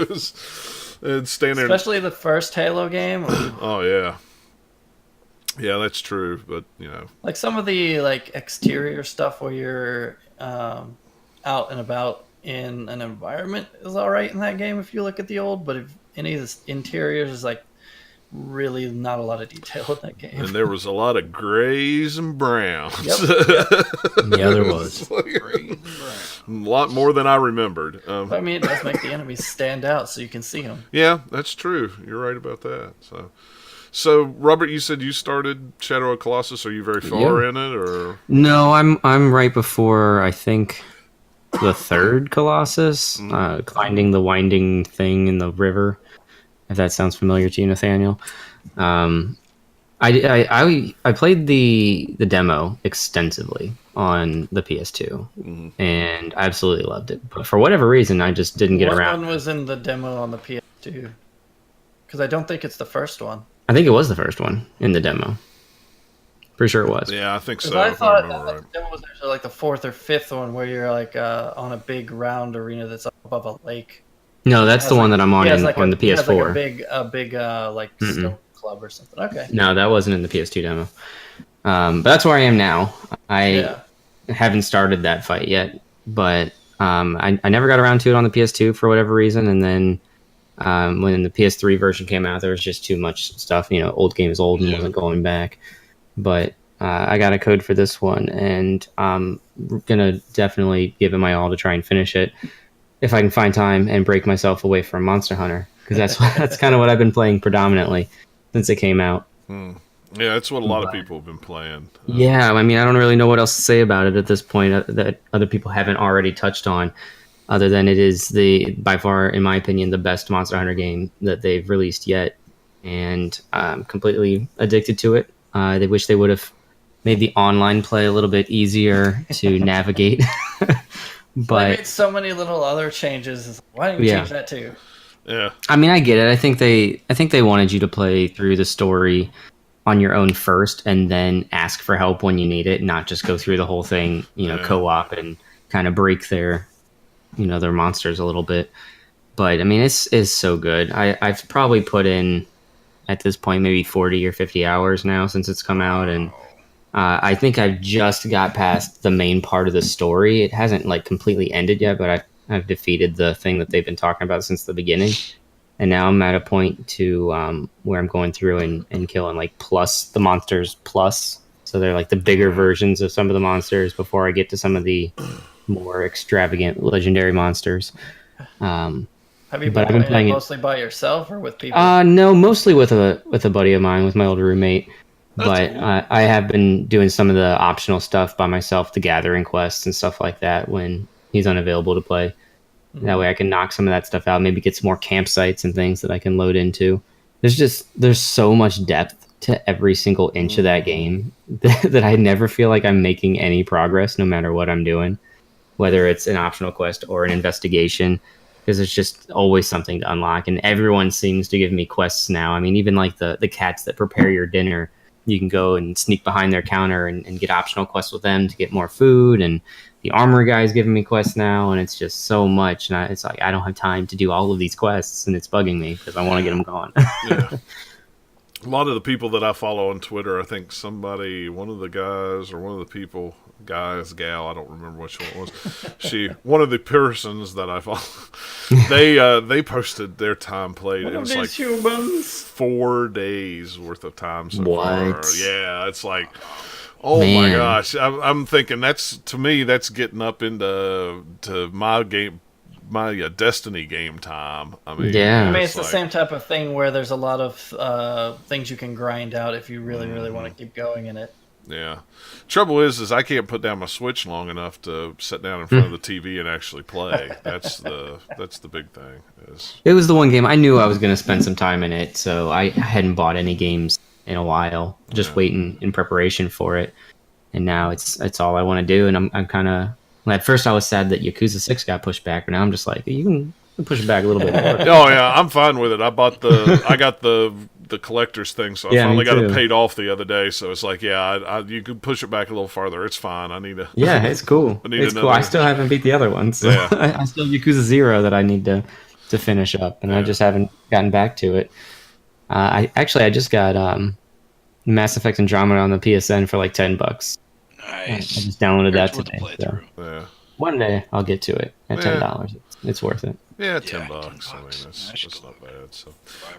was, and stand there. Especially the first Halo game. Oh yeah. Yeah, that's true, but Like some of the exterior stuff where you're out and about in an environment is all right in that game if you look at the old, but if any of the interiors is really not a lot of detail in that game. and there was a lot of grays and browns. Yep. Yeah, there was. A lot more than I remembered. But, I mean, it does make the enemies stand out so you can see them. Yeah, that's true. You're right about that. So Robert, you said you started Shadow of Colossus. Are you very far Yeah. in it, or? No, I'm right before I think the third Colossus, finding the winding thing in the river. If that sounds familiar to you, Nathaniel. I played the demo extensively on the PS2, and I absolutely loved it. But for whatever reason, I just didn't get What around. one was in the demo on the PS2? Because I don't think it's the first one. I think it was the first one in the demo. Pretty sure it was. Yeah, I think so. Because I if thought remember that right. the demo was actually the fourth or fifth one where you're on a big round arena that's up above a lake. No, that's the one that I'm on He has on the he has PS4. a big stone club or something. Okay. No, that wasn't in the PS2 demo. But that's where I am now. I haven't started that fight yet, but I never got around to it on the PS2 for whatever reason. And then when the PS3 version came out, there was just too much stuff. Old game is old and wasn't going back. But I got a code for this one, and I'm gonna definitely give it my all to try and finish it if I can find time and break myself away from Monster Hunter, because that's kind of what I've been playing predominantly since it came out. Yeah, that's what a lot of people have been playing. Yeah, I mean, I don't really know what else to say about it at this point that other people haven't already touched on, other than it is by far, in my opinion, the best Monster Hunter game that they've released yet, and I'm completely addicted to it. They wish they would have made the online play a little bit easier to navigate. They But made so many little other changes. Why didn't you change that too? Yeah. I mean, I get it. I think they wanted you to play through the story on your own first, and then ask for help when you need it, not just go through the whole thing, co-op and kind of break their monsters a little bit. But I mean, it's so good. I've probably put in at this point maybe 40 or 50 hours now since it's come out, and I think I've just got past the main part of the story. It hasn't like completely ended yet, but I've defeated the thing that they've been talking about since the beginning. And now I'm at a point to where I'm going through and killing like plus the monsters plus. So they're like the bigger versions of some of the monsters before I get to some of the more extravagant legendary monsters. Have you been playing it mostly by yourself or with people? No, mostly with a buddy of mine, with my old roommate. But cool. I have been doing some of the optional stuff by myself, the gathering quests and stuff like that when he's unavailable to play. That way I can knock some of that stuff out, maybe get some more campsites and things that I can load into. There's so much depth to every single inch of that game that I never feel like I'm making any progress no matter what I'm doing, whether it's an optional quest or an investigation, because there's just always something to unlock. And everyone seems to give me quests now. I mean, even like the cats that prepare your dinner, you can go and sneak behind their counter and get optional quests with them to get more food. And the armor guy's giving me quests now, and it's just so much. And it's like, I don't have time to do all of these quests, and it's bugging me because I want to get them going. Yeah. A lot of the people that I follow on Twitter, I think one of the guys or one of the people, gal, I don't remember which one it was. One of the persons that I follow, they posted their time played. It was like humans. 4 days worth of time so what? far. Yeah, it's like, oh man. My gosh! I'm thinking that's getting up into my game. My Destiny game time. I mean, it's the same type of thing where there's a lot of things you can grind out if you really, really want to keep going in it. Yeah. Trouble is I can't put down my Switch long enough to sit down in front of the TV and actually play. That's the big thing. It was the one game I knew I was going to spend some time in it, so I hadn't bought any games in a while, just waiting in preparation for it. And now it's all I want to do, and I'm kind of. Well, at first I was sad that Yakuza 6 got pushed back, but now I'm just like, you can push it back a little bit more. Oh yeah, I'm fine with it. I got the collector's thing, so I finally got it paid off the other day. So it's like, you can push it back a little farther. It's fine. I need to. Yeah, it's cool. It's cool. I still haven't beat the other ones. So I still have Yakuza 0 that I need to finish up, and I just haven't gotten back to it. I just got Mass Effect Andromeda on the PSN for like $10. Nice. I just downloaded that today. So. One day I'll get to it at $10. It's worth it. Yeah, $10. I mean, that's not bad. So,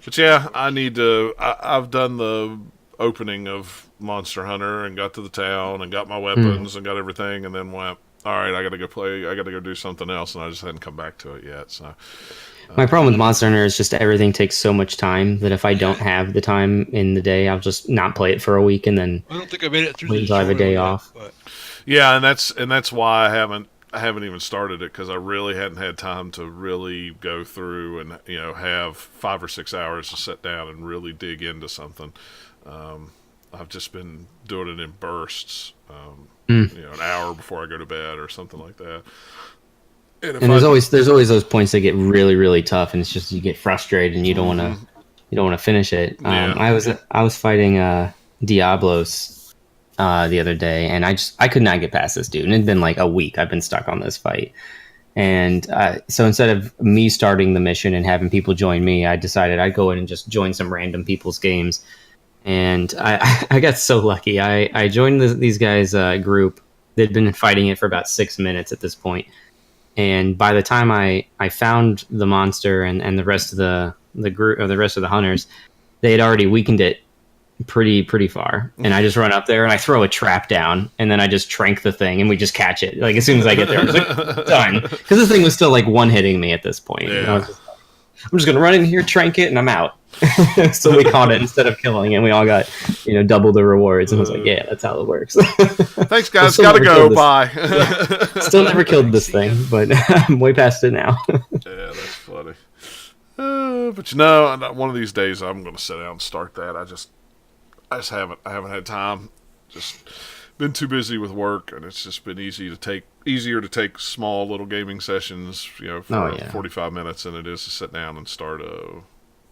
but yeah, I need to. I've done the opening of Monster Hunter and got to the town and got my weapons and got everything, and then went, all right, I got to go play. I got to go do something else, and I just hadn't come back to it yet. So. My problem with Monster Hunter is just everything takes so much time that if I don't have the time in the day, I'll just not play it for a week and then I don't think I made it through until I have a day off. But... Yeah, and that's why I haven't even started it, because I really hadn't had time to really go through and have 5 or 6 hours to sit down and really dig into something. I've just been doing it in bursts, an hour before I go to bed or something like that. And there's always those points that get really, really tough, and it's just you get frustrated and you don't want to finish it. I was fighting Diablos the other day, and I could not get past this dude, and it'd been like a week I've been stuck on this fight. And so instead of me starting the mission and having people join me, I decided I'd go in and just join some random people's games. And I got so lucky. I joined these guys' group. They'd been fighting it for about 6 minutes at this point. And by the time I found the monster and the rest of the group, or the rest of the hunters, they had already weakened it pretty far. And I just run up there and I throw a trap down, and then I just trank the thing and we just catch it. Like as soon as I get there, I was like, done. Because the thing was still like one hitting me at this point. Yeah. And I was just like, I'm just gonna run in here, trank it, and I'm out. So we caught it instead of killing it, and we all got double the rewards. And I was like, yeah, that's how it works. Thanks, guys. Gotta go. Bye. Still never killed this thing, but I'm way past it now. Yeah, that's funny. But one of these days I'm gonna sit down and start that. I just haven't had time. just been too busy with work, and it's just been easier to take small little gaming sessions, for 45 minutes than it is to sit down and start a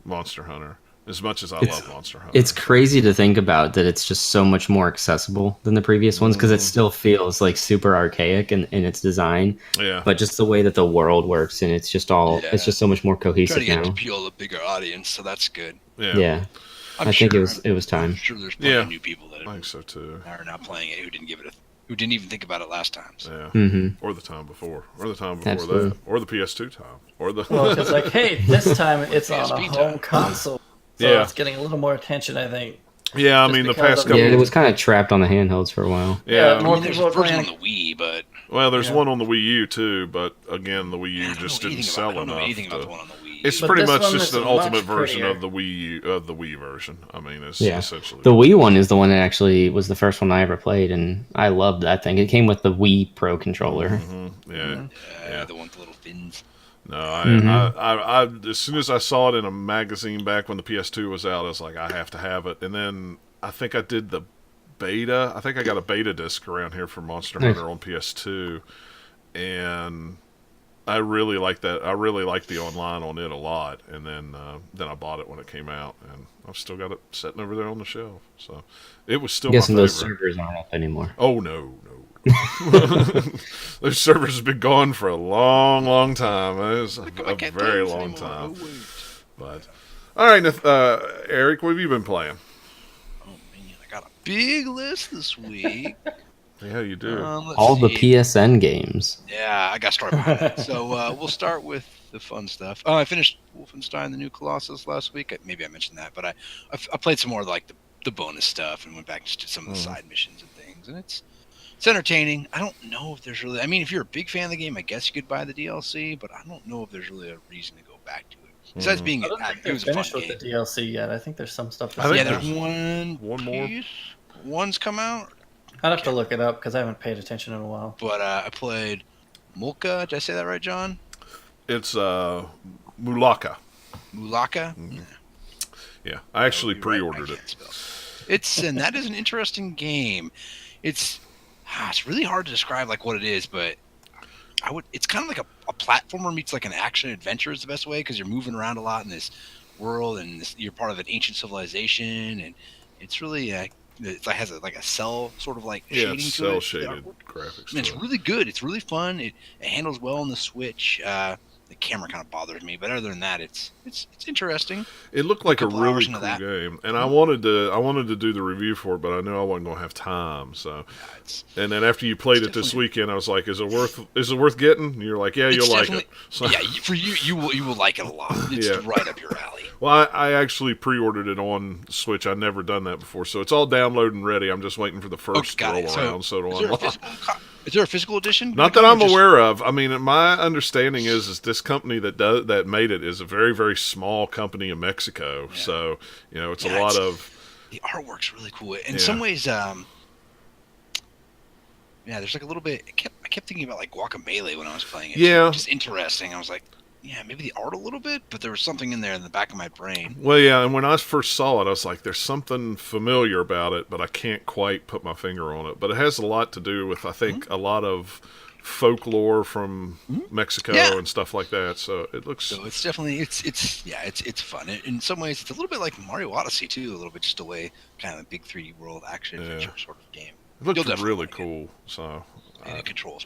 Monster Hunter. As much as I love Monster Hunter, it's crazy to think about that it's just so much more accessible than the previous ones, because it still feels like super archaic in its design. Yeah. But just the way that the world works, and it's just so much more cohesive Trying to get now. to appeal a bigger audience, so that's good. Yeah. I think it was time. I'm sure there's plenty of new people that I think so too. are now playing it who didn't even think about it last time. So. Yeah. Mm-hmm. Or the time before, or the time before Absolutely. that, or the PS2 time, or the. Well, it's like, hey, this time it's on a PSP home time. console, so Yeah. it's getting a little more attention, I think. Yeah, I Just mean the because past of- couple. Yeah, it was kind of trapped on the handhelds for a while. Yeah, more There's people a are version playing. on the Wii, but well, there's Yeah. one on the Wii U too, but again, the Wii I U don't just know didn't anything sell about, I don't know enough. anything about to- the one on the Wii. It's But pretty this much one just is an much ultimate version prettier. of the Wii version. I mean, it's Yeah. essentially The Wii one is the one that actually was the first one I ever played, and I loved that thing. It came with the Wii Pro controller. Mm-hmm. Yeah. Yeah, the one with the little fins. No, I as soon as I saw it in a magazine back when the PS2 was out, I was like, I have to have it. And then I think I did the beta. I think I got a beta disc around here for Monster Hunter on PS2, and I really like that. I really like the online on it a lot. And then I bought it when it came out, and I've still got it sitting over there on the shelf. So it was still I'm guessing my those favorite. servers aren't up anymore. Oh no. Those servers have been gone for a long, long time. It was a I can't play very this long anymore. time. Oh, wait. But all right, Eric, what have you been playing? Oh man, I got a big list this week. Yeah, you do. Let's All the see. PSN games. Yeah, I got started behind that. So we'll start with the fun stuff. I finished Wolfenstein: The New Colossus last week. Maybe I mentioned that, but I played some more of like the bonus stuff and went back and just did some of the side missions and things, and it's entertaining. I don't know if there's really. I mean, if you're a big fan of the game, I guess you could buy the DLC, but I don't know if there's really a reason to go back to it. Besides being I don't think it they're was a fun finished with game. the DLC yet. I think there's some stuff. I think Yeah, That's there's there's one more. piece. One's come out, I'd have to look it up because I haven't paid attention in a while. but I played Mulka. Did I say that right, John? It's Mulaka. Mulaka. Yeah, I actually You're right, pre-ordered I it. can't spell. And that is an interesting game. It's really hard to describe like what it is, but it's kind of like a platformer meets like an action adventure is the best way, because you're moving around a lot in this world, and you're part of an ancient civilization, and it's really it has like a cell sort of like Yeah, shading it's to it. cel-shaded graphics. And it's to it. really good. It's really fun. It handles well on the Switch. The camera kind of bothers me, but other than that, it's interesting. It looked like a couple really hours cool into that. game, and I wanted to do the review for it, but I knew I wasn't going to have time. So, It's and then after you played It's it this definitely- weekend, I was like, "Is it worth getting?" And you're like, "Yeah, you'll like it." definitely- So, Yeah, for you will like it a lot. It's Yeah. right up your alley. well, I actually pre-ordered it on Switch. I'd never done that before, so it's all downloaded and ready. I'm just waiting for the first got roll it. around, so Is to there, unlock. is there a physical edition? Not that I'm aware of. I mean, my understanding is this company that made it is a very, very small company in Mexico. Yeah. So it's Yeah, a lot it's- of The artwork's really cool. In Yeah. some ways, there's like a little bit. I kept thinking about like Guacamelee when I was playing it. Yeah. Which is interesting. I was like, yeah, maybe the art a little bit, but there was something in there in the back of my brain. Well, yeah, and when I first saw it, I was like, "There's something familiar about it," but I can't quite put my finger on it. But it has a lot to do with, I think, a lot of folklore from Mexico Yeah. and stuff like that. So it looks, So it's definitely it's fun. In some ways, it's a little bit like Mario Odyssey too, a little bit just a way kind of a big 3D world action adventure sort of game. it looks You'll definitely really like it. cool. So And it controls.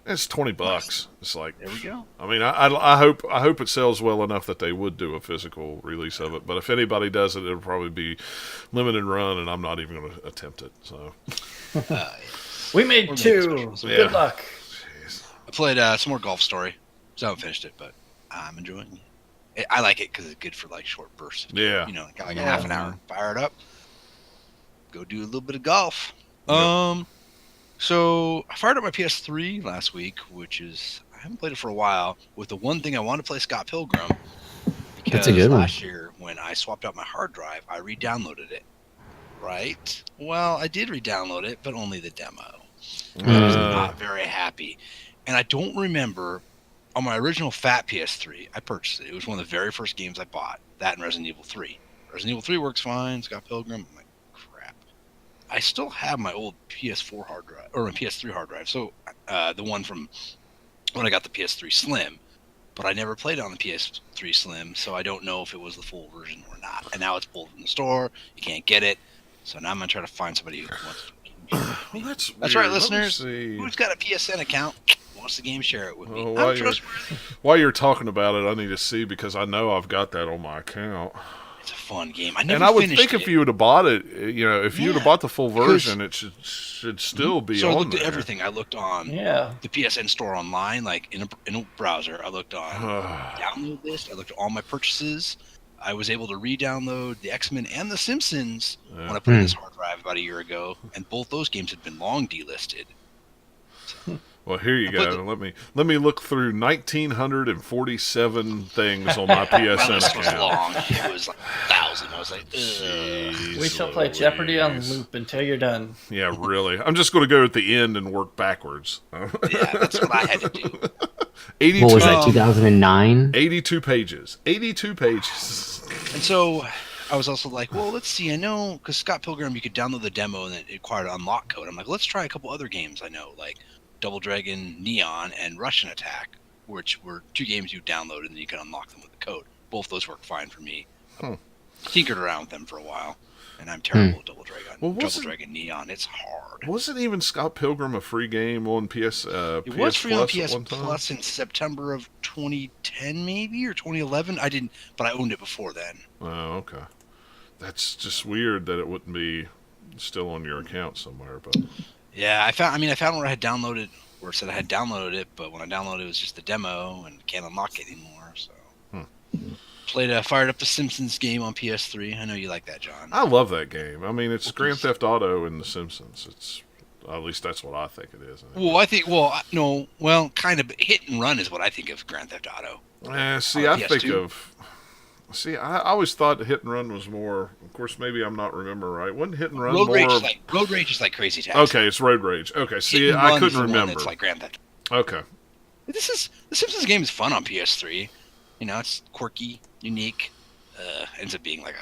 it's $20. It's like, There we go. I mean, I hope it sells well enough that they would do a physical release of it. But if anybody does it, it'll probably be limited run, and I'm not even going to attempt it. So We made We're making two. specials. Yeah. Good luck. I played some more Golf Story. So I haven't finished it, but I'm enjoying it. I like it because it's good for like short bursts. Yeah. You know, got like a Yeah. half an hour. Fire it up. Go do a little bit of golf. Yep. So I fired up my PS3 last week, which is I haven't played it for a while. With the one thing I want to play Scott Pilgrim. Because That's a good one. last year when I swapped out my hard drive, I re-downloaded it. Right? Well, I did re-download it, but only the demo. I was not very happy. And I don't remember on my original fat PS3, I purchased it. It was one of the very first games I bought. That and Resident Evil 3. Resident Evil 3 works fine. Scott Pilgrim. I'm like, crap. I still have my old PS4 hard drive or my PS3 hard drive. So the one from when I got the PS3 Slim, but I never played it on the PS3 Slim, so I don't know if it was the full version or not. And now it's pulled from the store. You can't get it. So now I'm gonna try to find somebody who wants to. Well, that's That's weird. right, Let me listeners. see. Who's got a PSN account? Wants to game share it with me? Oh, I'm trustworthy. While you're talking about it, I need to see because I know I've got that on my account. It's a fun game. I never And I would finished think it. if you would have bought it, if you would have Yeah, bought the full because- version, it should still be So I on looked there. at everything. I looked on Yeah. the PSN store online, like in a browser. I looked on download list. I looked at all my purchases. I was able to re-download the X-Men and the Simpsons when I put in this hard drive about a year ago, and both those games had been long delisted. Well, here you I put go. Let me look through 1,947 things on my My PSN list was account. long. It was like 1,000. I was like, ugh. Jeez We shall play Jeopardy on Louise. loop until you're done. Yeah, really. I'm just going to go at the end and work backwards. Yeah, that's what I had to do. 82, What was that? 2009. 82 pages. 82 pages. And so I was also like, well, let's see. I know because Scott Pilgrim, you could download the demo and it required an unlock code. I'm like, let's try a couple other games I know, like Double Dragon, Neon, and Russian Attack, which were 2 games you downloaded and you could unlock them with the code. Both those work fine for me. Tinkered around with them for a while, and I'm terrible at Double Dragon. Well, Double wasn't- Dragon Neon, it's hard. Wasn't even Scott Pilgrim a free game on PS? It was free on Plus PS at one time? Plus in September of 2010, maybe, or 2011. I didn't, but I owned it before then. Oh, okay. That's just weird that it wouldn't be still on your account somewhere. But Yeah, I found where I had downloaded, where it said I had downloaded it, but when I downloaded it was just the demo and can't unlock it anymore. So fired up the Simpsons game on PS3. I know you like that, John. I love that game. I mean, it's Grand Theft Auto and The Simpsons. It's at least that's what I think it is. Well, I think, no, kind of. Hit and run is what I think of Grand Theft Auto. See, On I the think PS2? of. See, I always thought the Hit and Run was more. Of course, maybe I'm not remembering right. Wasn't Hit and Run Road more? Rage is like Crazy Taxi. Okay, it's Road Rage. Okay, see, Hit and I Run is couldn't the one remember. It's like Grand Theft. Okay. The Simpsons game is fun on PS3. It's quirky, unique. Ends up being like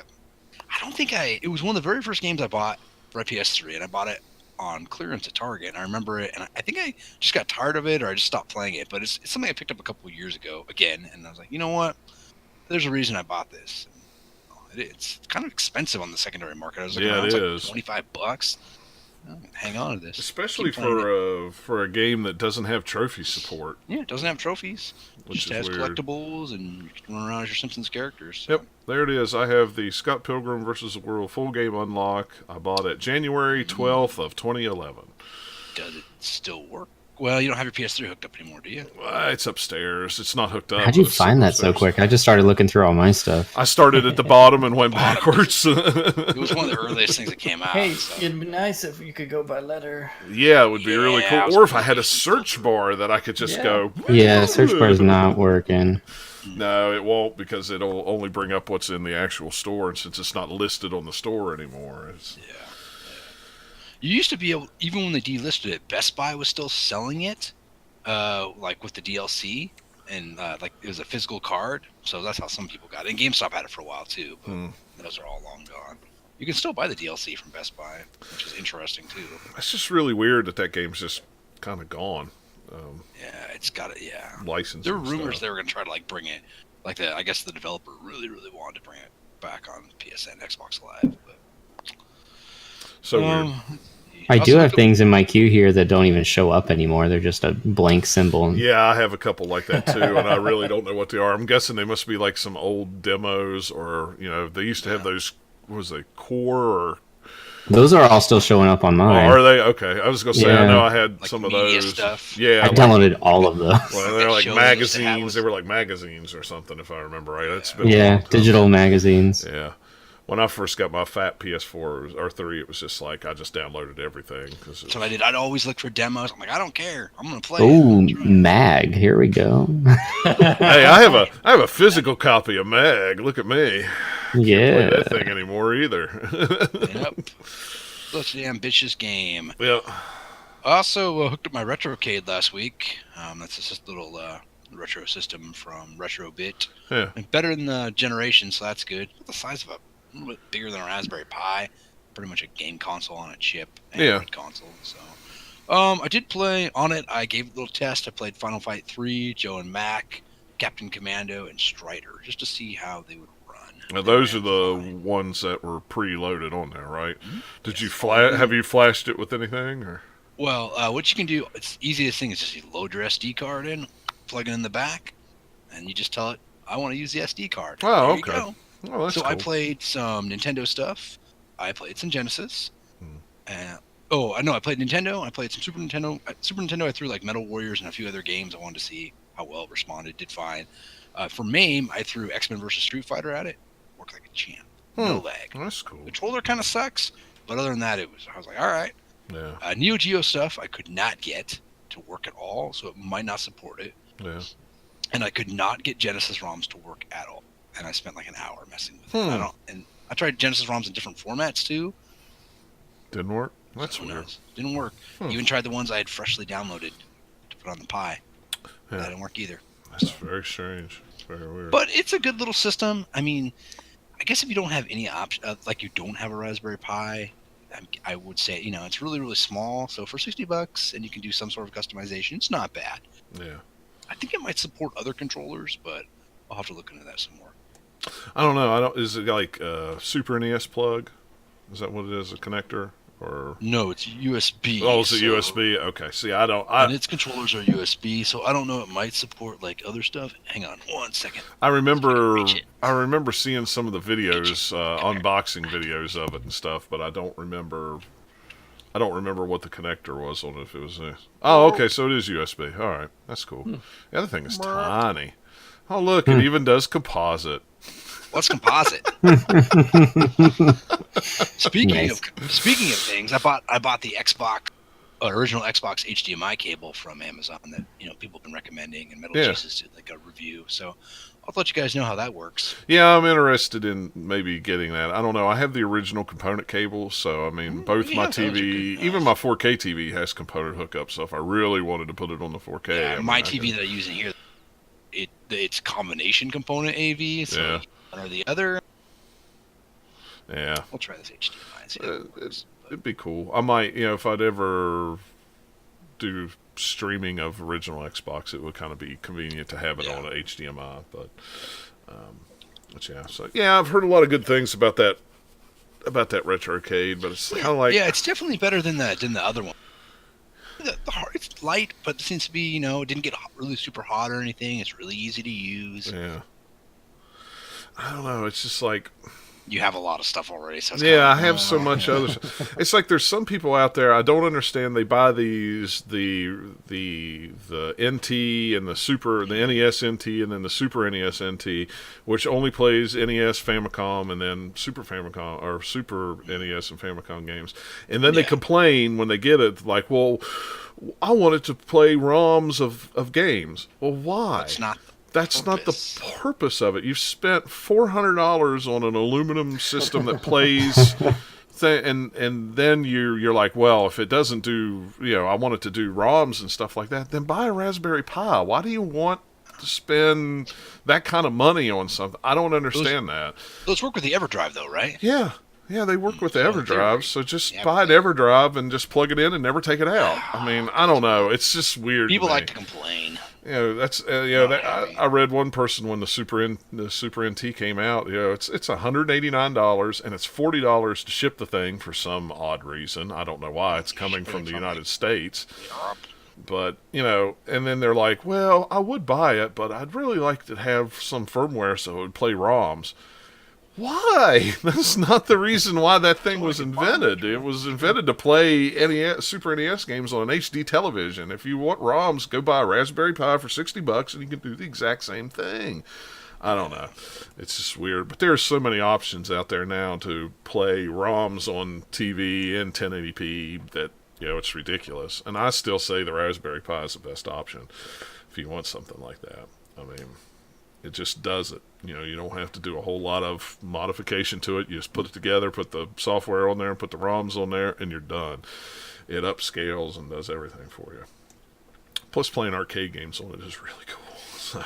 it was one of the very first games I bought for a PS3, and I bought it on clearance at Target. And I remember it, and I think I just got tired of it, or I just stopped playing it. But it's something I picked up a couple of years ago again, and I was like, you know what? There's a reason I bought this. It's kind of expensive on the secondary market. I was like, Yeah, it's it like is. $25. Hang on to this. Especially Keep playing for a game that doesn't have trophy support. Yeah, it doesn't have trophies. It Which just is has weird. collectibles, and you can run around as your Simpsons characters. So. Yep, there it is. I have the Scott Pilgrim vs. the World full game unlock. I bought it January 12th of 2011. Does it still work? Well, you don't have your PS3 hooked up anymore, do you? It's upstairs. It's not hooked up. How'd you but it's find that so upstairs. quick? I just started looking through all my stuff. I started at the bottom and went backwards. It was one of the earliest things that came out. Hey, so. it'd be nice if you could go by letter. Yeah, it would be really Yeah, I was cool. Or if I gonna had a say search bar that I could just Yeah. go. Yeah, search bar is not working. No, it won't because it'll only bring up what's in the actual store, and since it's not listed on the store anymore, it's Yeah. You used to be able, even when they delisted it, Best Buy was still selling it, like with the DLC, and like it was a physical card. So that's how some people got it. And GameStop had it for a while too, but those are all long gone. You can still buy the DLC from Best Buy, which is interesting too. it's just really weird that game's just kind of gone. Yeah, it's got it. Yeah, License. there were and rumors stuff. they were going to try to like bring it, like I guess the developer really wanted to bring it back on PSN, Xbox Live. But So weird. I do Also have looked up- things in my queue here that don't even show up anymore. They're just a blank symbol. Yeah, I have a couple like that too, and I really don't know what they are. I'm guessing they must be like some old demos, or they used to have those. What was they, Core or? Those are all still showing up on Oh, mine. are they? Okay, I was gonna say I Yeah. know I had Like some of media those. stuff? Yeah, I like- downloaded all of those. well, they're like Shows us to have magazines. was- They were like magazines or something, if I remember right. It's been a Yeah, long time. digital magazines. Yeah. When I first got my fat PS4 or 3, it was just like I just downloaded everything. Cause So I did. I'd always look for demos. I'm like, I don't care. I'm gonna play. Oh, it. mag. Here we go. hey, I have a physical copy of Mag. Look at me. Play Yeah. that thing anymore either. Yep. Such an ambitious game. yeah. I also hooked up my RetroCade last week. That's just a little retro system from RetroBit. Yeah. And better than the Generation, so that's good. About the size of a little bit bigger than a Raspberry Pi. pretty much a game console on a chip, Android console. So, I did play on it. I gave it a little test. I played Final Fight 3, Joe and Mac, Captain Commando, and Strider, just to see how they would run. Now, those are the ones that were preloaded on there, right? Did you have you flashed it with anything, or? Well, what you can do, it's the easiest thing is just you load your SD card in, plug it in the back, and you just tell it, I want to use the SD card. Oh, there okay. You go. Oh, that's so cool. I played some Nintendo stuff. I played some Genesis. I played Nintendo. I played some Super Nintendo. Super Nintendo, I threw like Metal Warriors and a few other games. I wanted to see how well it responded. Did fine. For MAME, I threw X-Men vs. Street Fighter at it. Worked like a champ. No lag. That's cool. Controller kind of sucks, but other than that, I was like, all right. Yeah. Neo Geo stuff I could not get to work at all, so it might not support it. Yeah. And I could not get Genesis ROMs to work at all. And I spent like an hour messing with it. And I tried Genesis ROMs in different formats too. Didn't work? That's weird. Didn't work. Even tried the ones I had freshly downloaded to put on the Pi. Yeah. That didn't work either. That's very strange. It's very weird. But it's a good little system. I mean, I guess if you don't have any option, like you don't have a Raspberry Pi, I would say, it's really, really small. So for $60 and you can do some sort of customization, it's not bad. Yeah. I think it might support other controllers, but I'll have to look into that some more. I don't know. Is it like a Super NES plug? Is that what it is? A connector? Or no, it's USB. Oh, it's a USB. Okay. See, and its controllers are USB, so I don't know. It might support like other stuff. Hang on 1 second. I remember seeing some of the videos, unboxing videos of it and stuff, but I don't remember what the connector was on it. If it was okay, so it is USB. All right, that's cool. The other thing is tiny. Oh, look, it even does composite. What's composite? Speaking of things, I bought the original Xbox HDMI cable from Amazon that people have been recommending, and Metal Jesus did like a review. So I'll let you guys know how that works. Yeah, I'm interested in maybe getting that. I don't know. I have the original component cable, so I mean, both my TV, even my 4K TV, has component hookups. So if I really wanted to put it on the 4K, my TV that I use in here, it's combination component AV. So one or the other. Yeah. We'll try this HDMI and see how it works. It'd be cool. I might, if I'd ever do streaming of original Xbox, it would kind of be convenient to have it on an HDMI. But yeah. So yeah, I've heard a lot of good things about that Retroarcade, but it's kind of like it's definitely better than the other one. It's light, but it seems to be it didn't get really super hot or anything. It's really easy to use. Yeah. I don't know. It's just like you have a lot of stuff already. So I have so much other stuff. It's like there's some people out there I don't understand. They buy these the NT and the NES NT and then the Super NES NT, which only plays NES, Famicom, and then Super Famicom or Super NES and Famicom games. And then they complain when they get it, like, well, I want it to play ROMs of games. Well, why? That's not the purpose of it. You've spent $400 on an aluminum system that plays, and then you're like, well, if it doesn't do, I want it to do ROMs and stuff like that, then buy a Raspberry Pi. Why do you want to spend that kind of money on something? I don't understand that. Those work with the EverDrive, though, right? Yeah. Yeah, they work with the EverDrive, so just buy an EverDrive and just plug it in and never take it out. I mean, I don't know. It's just weird. People like to complain. That's I read one person when the Super NT came out. It's $189 and it's $40 to ship the thing for some odd reason. I don't know why. It's coming from the United States. But and then they're like, well, I would buy it, but I'd really like to have some firmware so it would play ROMs. Why? That's not the reason why that thing was invented. It was invented to play Super NES games on an HD television. If you want ROMs, go buy a Raspberry Pi for $60 and you can do the exact same thing. I don't know. It's just weird. But there are so many options out there now to play ROMs on TV in 1080p that, it's ridiculous. And I still say the Raspberry Pi is the best option if you want something like that. I mean, it just does it. You don't have to do a whole lot of modification to it. You just put it together, put the software on there, put the ROMs on there, and you're done. It upscales and does everything for you. Plus, playing arcade games on it is really cool. So.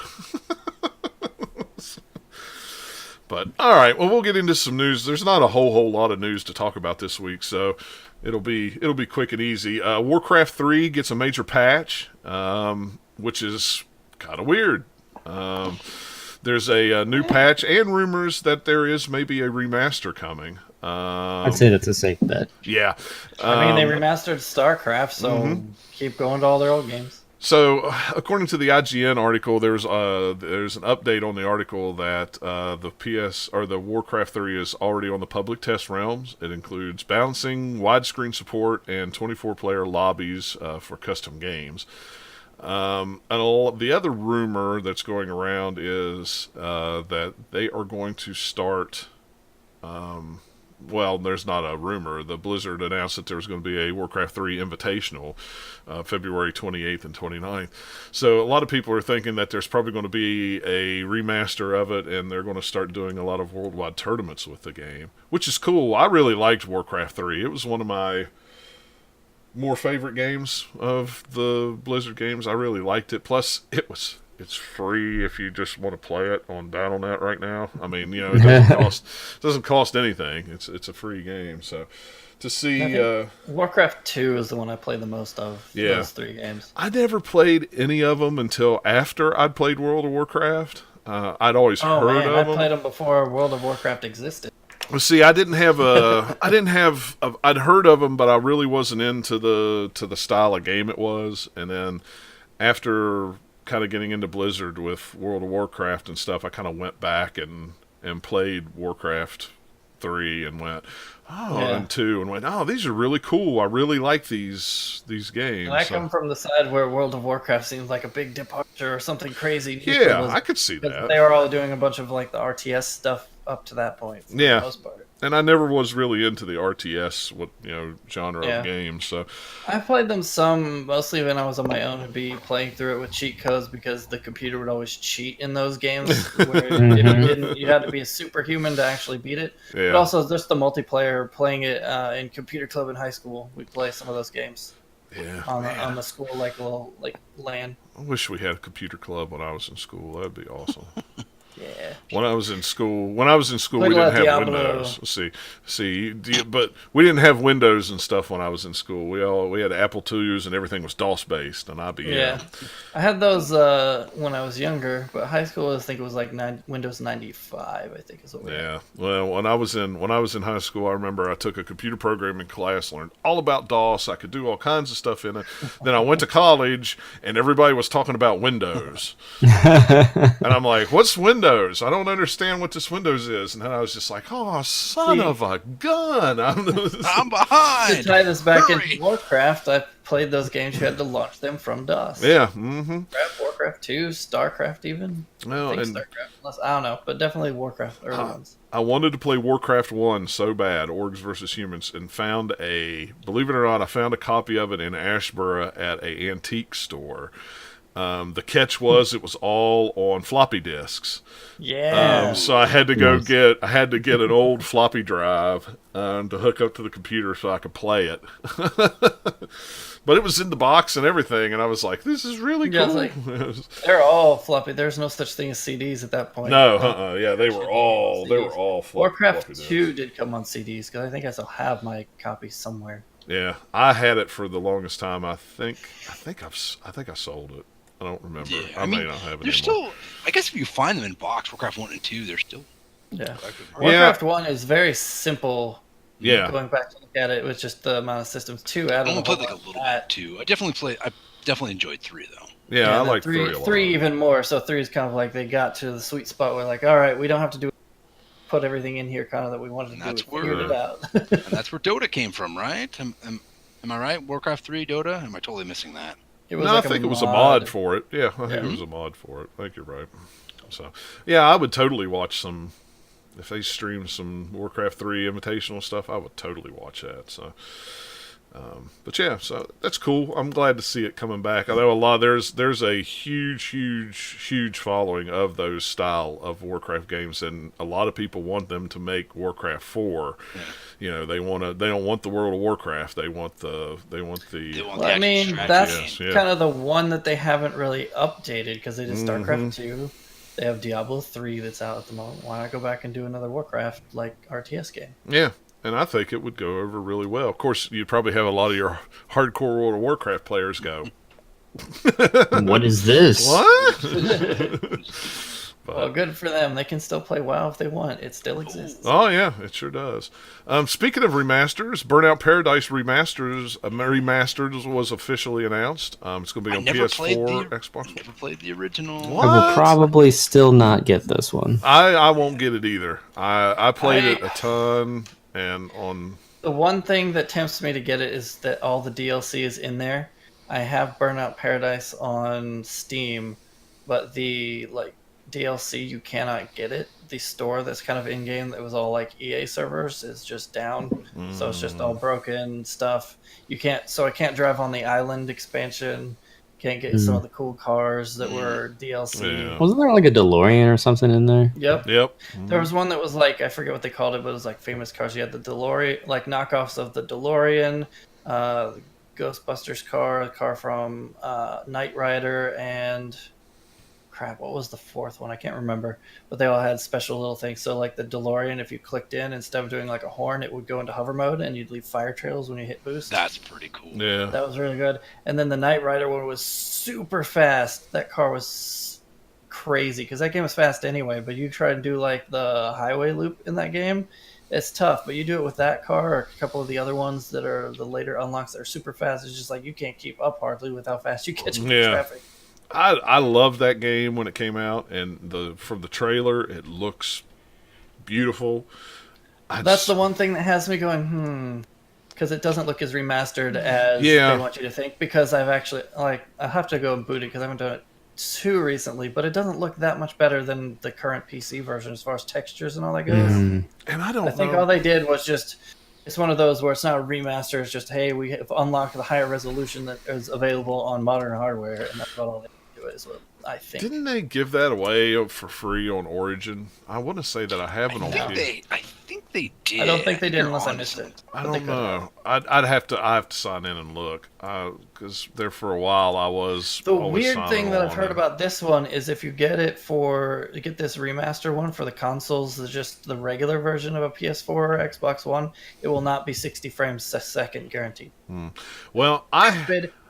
But all right, well, we'll get into some news. There's not a whole lot of news to talk about this week, so it'll be quick and easy. Warcraft 3 gets a major patch, which is kind of weird. There's a new patch and rumors that there is maybe a remaster coming. I'd say that's a safe bet. Yeah. I mean, they remastered StarCraft, so keep going to all their old games. So, according to the IGN article, there's an update on the article that the Warcraft 3 is already on the public test realms. It includes balancing, widescreen support, and 24-player lobbies for custom games. And the other rumor that's going around is that they are going to start. Well, there's not a rumor. The Blizzard announced that there was going to be a Warcraft 3 Invitational February 28th and 29th. So a lot of people are thinking that there's probably going to be a remaster of it, and they're going to start doing a lot of worldwide tournaments with the game, which is cool. I really liked Warcraft 3. It was one of my more favorite games of the Blizzard games. I really liked it. Plus, it's free if you just want to play it on Battle.net right now. I mean, it doesn't cost anything. It's a free game. So to see Warcraft 2 is the one I played the most of. Those 3 games. I never played any of them until after I'd played World of Warcraft. I'd always heard of them. I played them before World of Warcraft existed. Well, see, I'd heard of them, but I really wasn't into the style of game it was. And then after kind of getting into Blizzard with World of Warcraft and stuff, I kind of went back and played Warcraft 3 and went, and 2 and went, these are really cool. I really like these games. And I come from the side where World of Warcraft seems like a big departure or something crazy. Yeah, I could see that. They were all doing a bunch of like the RTS stuff up to that point for the most part. And I never was really into the RTS genre of games. So I played them some, mostly when I was on my own, and be playing through it with cheat codes because the computer would always cheat in those games. Where if you didn't, you had to be a superhuman to actually beat it. Yeah. But also just the multiplayer, playing it in computer club in high school. We'd play some of those games. Yeah, on the school little LAN. I wish we had a computer club when I was in school. That'd be awesome. Yeah. When I was in school, we didn't have Windows. But we didn't have Windows and stuff when I was in school. We had Apple IIs and everything was DOS based on IBM. Yeah, I had those when I was younger, but high school I think it was like Windows 95. I think is what. Yeah. Well, when I was in high school, I remember I took a computer programming class, learned all about DOS. I could do all kinds of stuff in it. Then I went to college, and everybody was talking about Windows, and I'm like, "What's Windows? I don't understand what this Windows is." And then I was just like, "Oh, son of a gun! I'm behind." To tie this back into Warcraft, I played those games. You had to launch them from DOS. Yeah. Warcraft 2, StarCraft, even. Well, StarCraft. I don't know, but definitely Warcraft early ones. I wanted to play Warcraft 1 so bad, Orcs vs. Humans, and believe it or not, I found a copy of it in Ashboro at an antique store. The catch was it was all on floppy disks. Yeah. So I had to get an old floppy drive to hook up to the computer so I could play it. But it was in the box and everything, and I was like, "This is really cool." They're all floppy. There's no such thing as CDs at that point. No, yeah, they were all floppy. Warcraft 2 did come on CDs because I think I still have my copy somewhere. Yeah, I had it for the longest time. I think I sold it. I don't remember. Yeah, I may not have it anymore. Still, I guess if you find them in box, Warcraft 1 and 2, they're still. Yeah. Warcraft 1 is very simple. Yeah. Going back to look at it, with just the amount of systems. 2 added. I only played like a little bit 2. I definitely enjoyed 3 though. Yeah, I like 3 a lot. 3 even more. So 3 is kind of like they got to the sweet spot where like, all right, we don't have to put everything in here kind of that we wanted to do. Figured it out. And that's where Dota came from, right? Am I right? Warcraft 3 Dota? Am I totally missing that? I think it was a mod for it. Yeah, I think it was a mod for it. I think you're right. So, yeah, I would totally watch some. If they stream some Warcraft 3 Invitational stuff, I would totally watch that. So, but yeah, so that's cool. I'm glad to see it coming back. I know there's a huge following of those style of Warcraft games, and a lot of people want them to make Warcraft 4. Yeah. You know, they don't want the World of Warcraft. They want the. I mean, that's kind of the one that they haven't really updated because they did StarCraft 2. They have Diablo 3 that's out at the moment. Why not go back and do another Warcraft like RTS game? Yeah, and I think it would go over really well. Of course, you'd probably have a lot of your hardcore World of Warcraft players go, What is this? what? Well, good for them. They can still play WoW if they want. It still exists. Oh yeah, it sure does. Speaking of remasters, Burnout Paradise Remastered was officially announced. It's going to be on PS4, Xbox One. Never played the original. What? I will probably still not get this one. I won't get it either. I played it a ton, and on The one thing that tempts me to get it is that all the DLC is in there. I have Burnout Paradise on Steam, but the DLC you cannot get it. The store that's kind of in game that was all like EA servers is just down, so it's just all broken stuff. You can't, so I can't drive on the island expansion. Can't get some of the cool cars that were DLC. Yeah. Wasn't there like a DeLorean or something in there? Yep. Yep. There was one that was like, I forget what they called it, but it was like famous cars. You had the DeLorean, like knockoffs of the DeLorean, Ghostbusters car, a car from Knight Rider, and crap, what was the fourth one? I can't remember. But they all had special little things. So like the DeLorean, if you clicked in, instead of doing like a horn, it would go into hover mode and you'd leave fire trails when you hit boost. That's pretty cool. Yeah. That was really good. And then the Knight Rider one was super fast. That car was crazy because that game was fast anyway. But you try and do like the highway loop in that game, it's tough. But you do it with that car or a couple of the other ones that are the later unlocks that are super fast. It's just like you can't keep up hardly with how fast you catch traffic. I loved that game when it came out, and from the trailer, it looks beautiful. That's the one thing that has me going, because it doesn't look as remastered as they want you to think. Because I've actually, I have to go and boot it because I haven't done it too recently, but it doesn't look that much better than the current PC version as far as textures and all that goes. And I think all they did was just, it's one of those where it's not a remaster, it's just, hey, we have unlocked the higher resolution that is available on modern hardware, and that's about all they do is what I think. Didn't they give that away for free on Origin? I want to say that I have it on I think they did. I don't think they did unless I missed it. I don't know. I have to sign in and look because there for a while I was. The weird thing that I've heard about this one is if you get this remaster one for the consoles, just the regular version of a PS4 or Xbox One, it will not be 60 frames a second guaranteed. Well,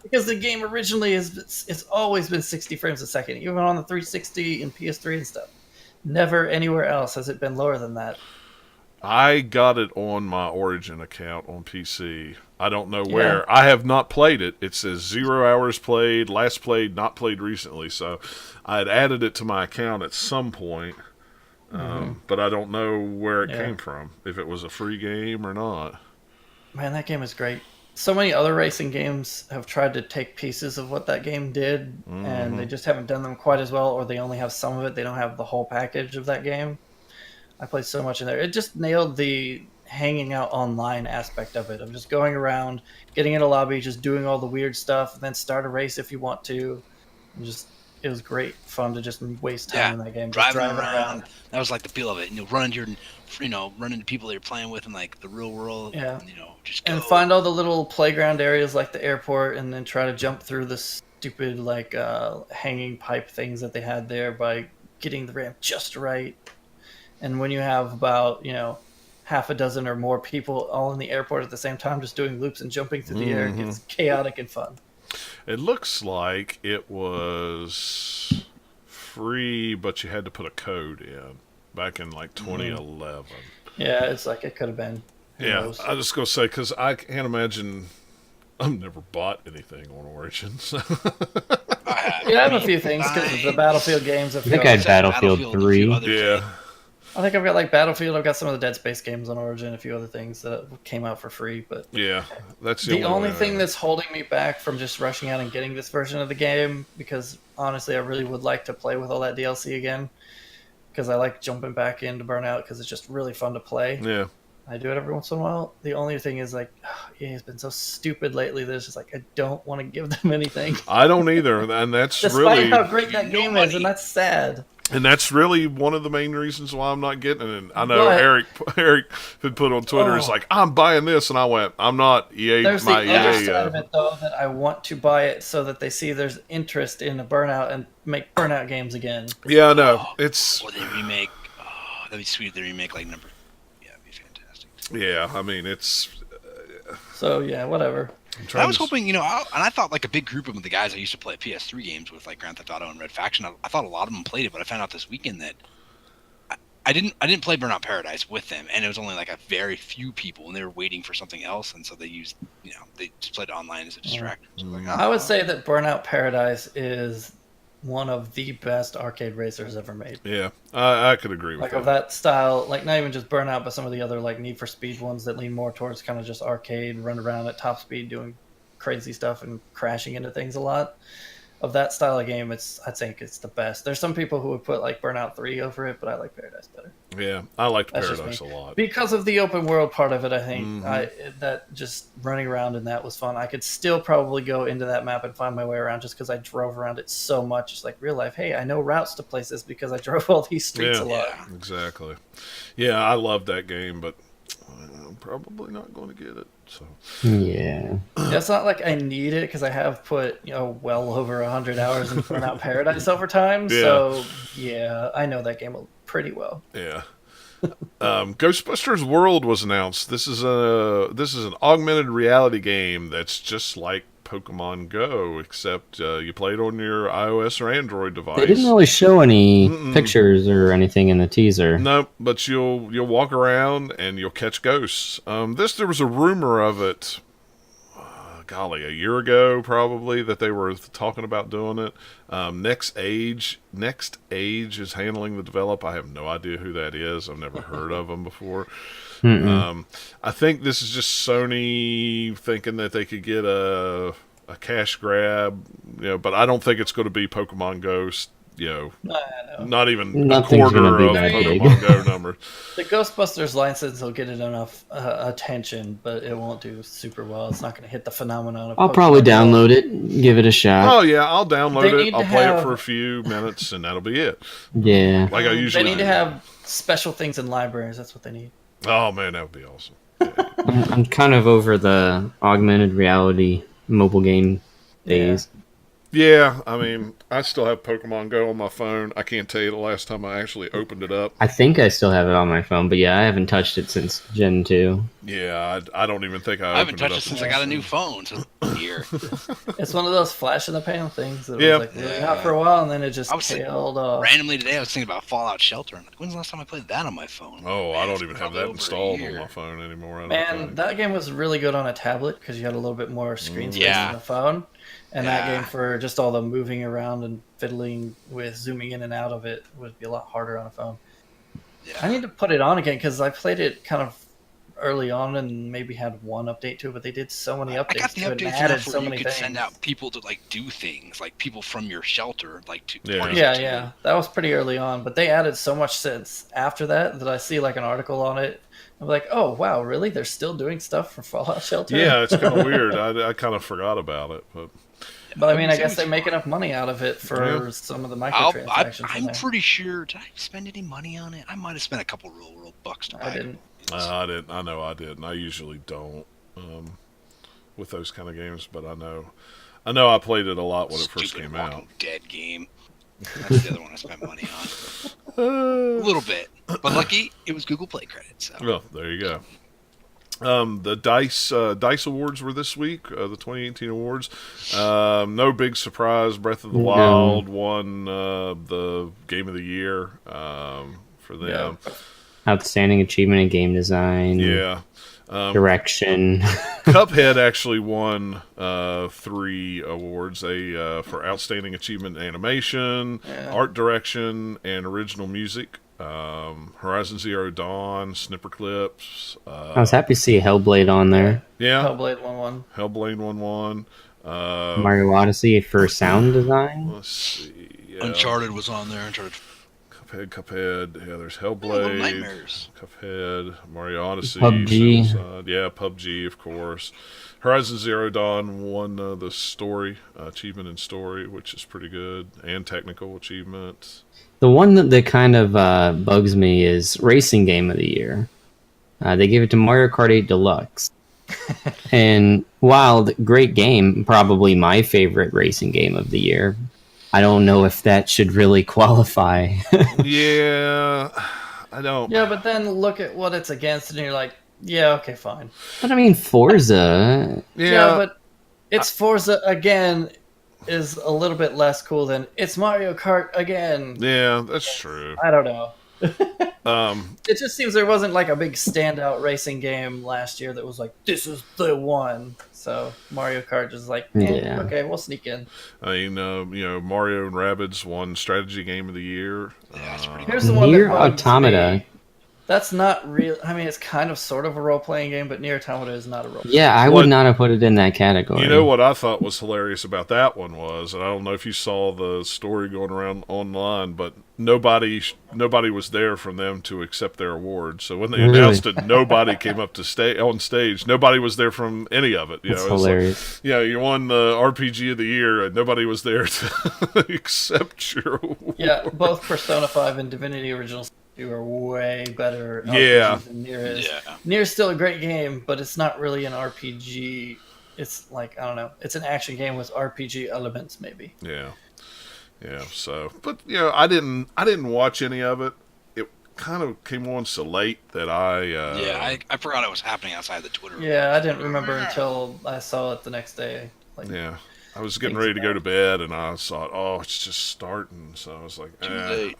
because the game originally it's always been 60 frames a second, even on the 360 and PS3 and stuff. Never anywhere else has it been lower than that. I got it on my Origin account on PC. I don't know where. Yeah. I have not played it. It says 0 hours played, last played, not played recently. So I had added it to my account at some point, but I don't know where it came from, if it was a free game or not. Man, that game is great. So many other racing games have tried to take pieces of what that game did, and they just haven't done them quite as well, or they only have some of it. They don't have the whole package of that game. I played so much in there. It just nailed the hanging out online aspect of it, of just going around, getting in a lobby, just doing all the weird stuff, and then start a race if you want to. And it was great fun to just waste time in that game. Driving around. That was like the feel of it. And run into people that you're playing with in like the real world. Yeah. And, just go. And find all the little playground areas like the airport, and then try to jump through the stupid hanging pipe things that they had there by getting the ramp just right. And when you have about, half a dozen or more people all in the airport at the same time, just doing loops and jumping through the air, it gets chaotic and fun. It looks like it was free, but you had to put a code in back in 2011. Yeah, it's like it could have been. Who knows? I was just going to say, because I can't imagine. I've never bought anything on Origin. So. I have a few things because of the Battlefield games. I think I had Battlefield 3. Yeah. I think I've got Battlefield. I've got some of the Dead Space games on Origin, a few other things that came out for free. But yeah, that's the only thing that's holding me back from just rushing out and getting this version of the game. Because honestly, I really would like to play with all that DLC again. Because I like jumping back into Burnout because it's just really fun to play. Yeah, I do it every once in a while. The only thing is EA's been so stupid lately that it's just I don't want to give them anything. I don't either, and that's Despite really how great that game is, and that's sad. And that's really one of the main reasons why I'm not getting it. And I know But- Eric had put on Twitter, he's like, I'm buying this. And I went, I'm not EA. There's my the other EA. side of it, though, that I want to buy it so that they see there's interest in the Burnout and make Burnout games again. Yeah, I know. It's, Or they remake. Oh, that'd be sweet if they remake like number. Yeah, it'd be fantastic. yeah, I mean, it's. So yeah, whatever. I'm trying I was to- hoping, and I thought like a big group of the guys I used to play PS3 games with, like Grand Theft Auto and Red Faction. I thought a lot of them played it, but I found out this weekend that I didn't play Burnout Paradise with them, and it was only like a very few people, and they were waiting for something else, and so they used, they just played it online as a distraction. So like, I would say that Burnout Paradise is one of the best arcade racers ever made. Yeah, I could agree with Like that. of that style, like not even just Burnout, but some of the other like Need for Speed ones that lean more towards kind of just arcade, run around at top speed, doing crazy stuff and crashing into things a lot. Of that style of game, I think it's the best. There's some people who would put like Burnout 3 over it, but I like Paradise better Yeah, I liked That's just Paradise a me. lot. because of the open world part of it. I think Mhm. that just running around in that was fun. I could still probably go into that map and find my way around just because I drove around it so much. It's like real life. Hey, I know routes to places because I drove all these streets a lot. yeah. Exactly. Yeah, I love that game, but I'm probably not going to get it. So Yeah. Yeah, it's not like I need it because I have put well over 100 hours in Burnout Paradise over time. Yeah. So yeah, I know that game pretty well. yeah. Ghostbusters World was announced. This is an augmented reality game that's just like Pokemon Go, except you play it on your iOS or Android device. They didn't really show any Mm-mm. pictures or anything in the teaser. No, but you'll walk around and you'll catch ghosts. There was a rumor of it. Golly, a year ago probably that they were talking about doing it. Next Age is handling the develop. I have no idea who that is. I've never heard of them before. I think this is just Sony thinking that they could get a cash grab, but I don't think it's going to be Pokemon Go. I know. Not even Nothing's a quarter gonna be of that big. Pokemon Go numbers. The Ghostbusters license will get it enough attention, but it won't do super well. It's not going to hit the phenomenon of I'll Pokemon probably Go. download it, give it a shot. Oh yeah, I'll download They it. need I'll to play it have- for a few minutes, and that'll be it. Yeah. Like I usually They need to do. have special things in libraries. That's what they need. Oh man, that would be awesome. I'm kind of over the augmented reality mobile game days. Yeah, I mean, I still have Pokemon Go on my phone. I can't tell you the last time I actually opened it up. I think I still have it on my phone, but yeah, I haven't touched it since Gen 2. Yeah, I don't even think I haven't opened touched it it up. since I got a new phone. So here, It's one of those flash in the pan things that Yeah. was like really hot for a while, and then it just I was thinking- tailed off. randomly today I was thinking about Fallout Shelter. I'm like, when's the last time I played that on my phone? Oh, Man, I don't it's even have probably that over a installed on year. my phone anymore. I don't Man, think. that game was really good on a tablet because you had a little bit more screen space Yeah. on the phone. And that Yeah. game for just all the moving around and fiddling with zooming in and out of it would be a lot harder on a phone. Yeah. I need to put it on again because I played it kind of early on and maybe had one update to it, but they did so many I updates got the to it and updates added enough so where you many could things. send out people to like do things, like people from your shelter, like to Yeah. parties Yeah, to- yeah, that was pretty early on, but they added so much since after that I see like an article on it. I'm like, oh wow, really? They're still doing stuff for Fallout Shelter? Yeah, it's kind of weird. I kind of forgot about it, but But I mean, I It guess was they make fun. enough money out of it for Yeah. some of the I'm microtransactions. in there. pretty sure. Did I spend any money on it? I might have spent a couple real world bucks to buy I it. didn't. I didn't. I know I didn't. I usually don't with those kind of games, but I know I played it a lot when it first Stupid came Walking out. Dead game. That's the other one I spent money on. A little bit, but lucky it was Google Play credits. So. Well, there you go. The Dice Awards were this week, the 2018 awards. No big surprise. Breath of the No. Wild won the Game of the Year for them. Outstanding achievement in game design, Yeah. direction. Cuphead actually won 3 awards: for outstanding achievement in animation, Yeah. art direction, and original music. Horizon Zero Dawn, Snipper Clips. I was happy to see Hellblade on there. Yeah, Hellblade 1-1. Hellblade won. Mario Odyssey for sound design. Let's see. Yeah. Uncharted was on there. Uncharted. Cuphead. Yeah, there's Little Hellblade, Nightmares. Cuphead, Mario Odyssey, PUBG. Suicide. Yeah, PUBG, of course. Horizon Zero Dawn won the story achievement in story, which is pretty good, and technical achievements. The one that kind of bugs me is Racing Game of the Year. They gave it to Mario Kart 8 Deluxe. And while great game, probably my favorite racing game of the year, I don't know if that should really qualify. Yeah, I don't. Yeah, but then look at what it's against, and you're like, yeah, okay, fine. But I mean, Forza. Yeah, but it's Forza again is a little bit less cool than it's Mario Kart again. Yeah, that's true. I don't know. Um, It just seems there wasn't like a big standout racing game last year that was like, this is the one. So Mario Kart just like, Yeah. okay, we'll sneak in. I mean, Mario and Rabbids won strategy game of the year. Yeah, that's pretty Here's the one Nier that bugs Automata. me. That's not real. I mean, it's kind of sort of a role playing game, but Nier Automata is not a role. Yeah, I What- would not have put it in that category. You know what I thought was hilarious about that one was, and I don't know if you saw the story going around online, but nobody was there from them to accept their award. So when they Really? announced it, nobody came up to stay on stage. Nobody was there from any of it. You That's know, it was like, hilarious. yeah, you won the RPG of the year, and nobody was there to accept your award. Yeah, both Persona 5 and Divinity Original 2 are way better Yeah. RPGs than Nier is. Yeah. Nier's still a great game, but it's not really an RPG. It's like, I don't know, it's an action game with RPG elements, maybe. Yeah. So, but I didn't watch any of it. It kind of came on so late that Yeah, I forgot it was happening outside the Twitter. Yeah, I didn't remember until I saw it the next day. Like, yeah. I was getting ready to go to bed, and I thought, oh, it's just starting. So I was like, Too late.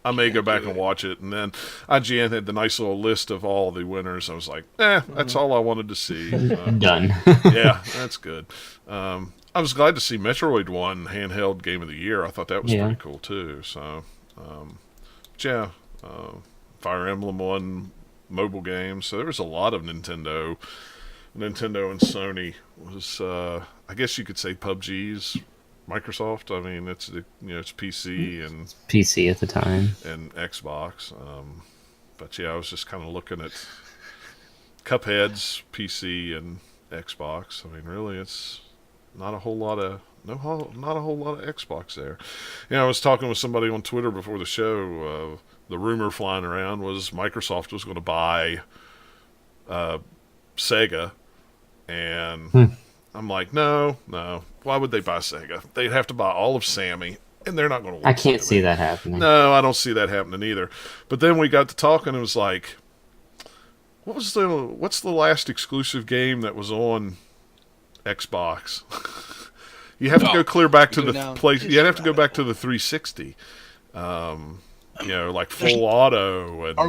I may go back and watch it. And then IGN had the nice little list of all the winners. I was like, that's all I wanted to see. Done. Yeah, that's good. I was glad to see Metroid won handheld game of the year. I thought that was Yeah. pretty cool too. So, Fire Emblem won mobile games. So there was a lot of Nintendo and Sony was. I guess you could say PUBG's Microsoft. I mean, it's PC and PC at the time. Xbox. But yeah, I was just kind of looking at Cuphead's PC and Xbox. I mean, really, it's not a whole lot of Xbox there. I was talking with somebody on Twitter before the show. The rumor flying around was Microsoft was going to buy Sega, and I'm like, no. Why would they buy Sega? They'd have to buy all of Sammy, and they're not going to. I can't see that happening. No, I don't see that happening either. But then we got to talking, and it was like, what's the last exclusive game that was on Xbox? You have to go clear back to the place. You have to go back to the 360. Like Full Auto. And, Are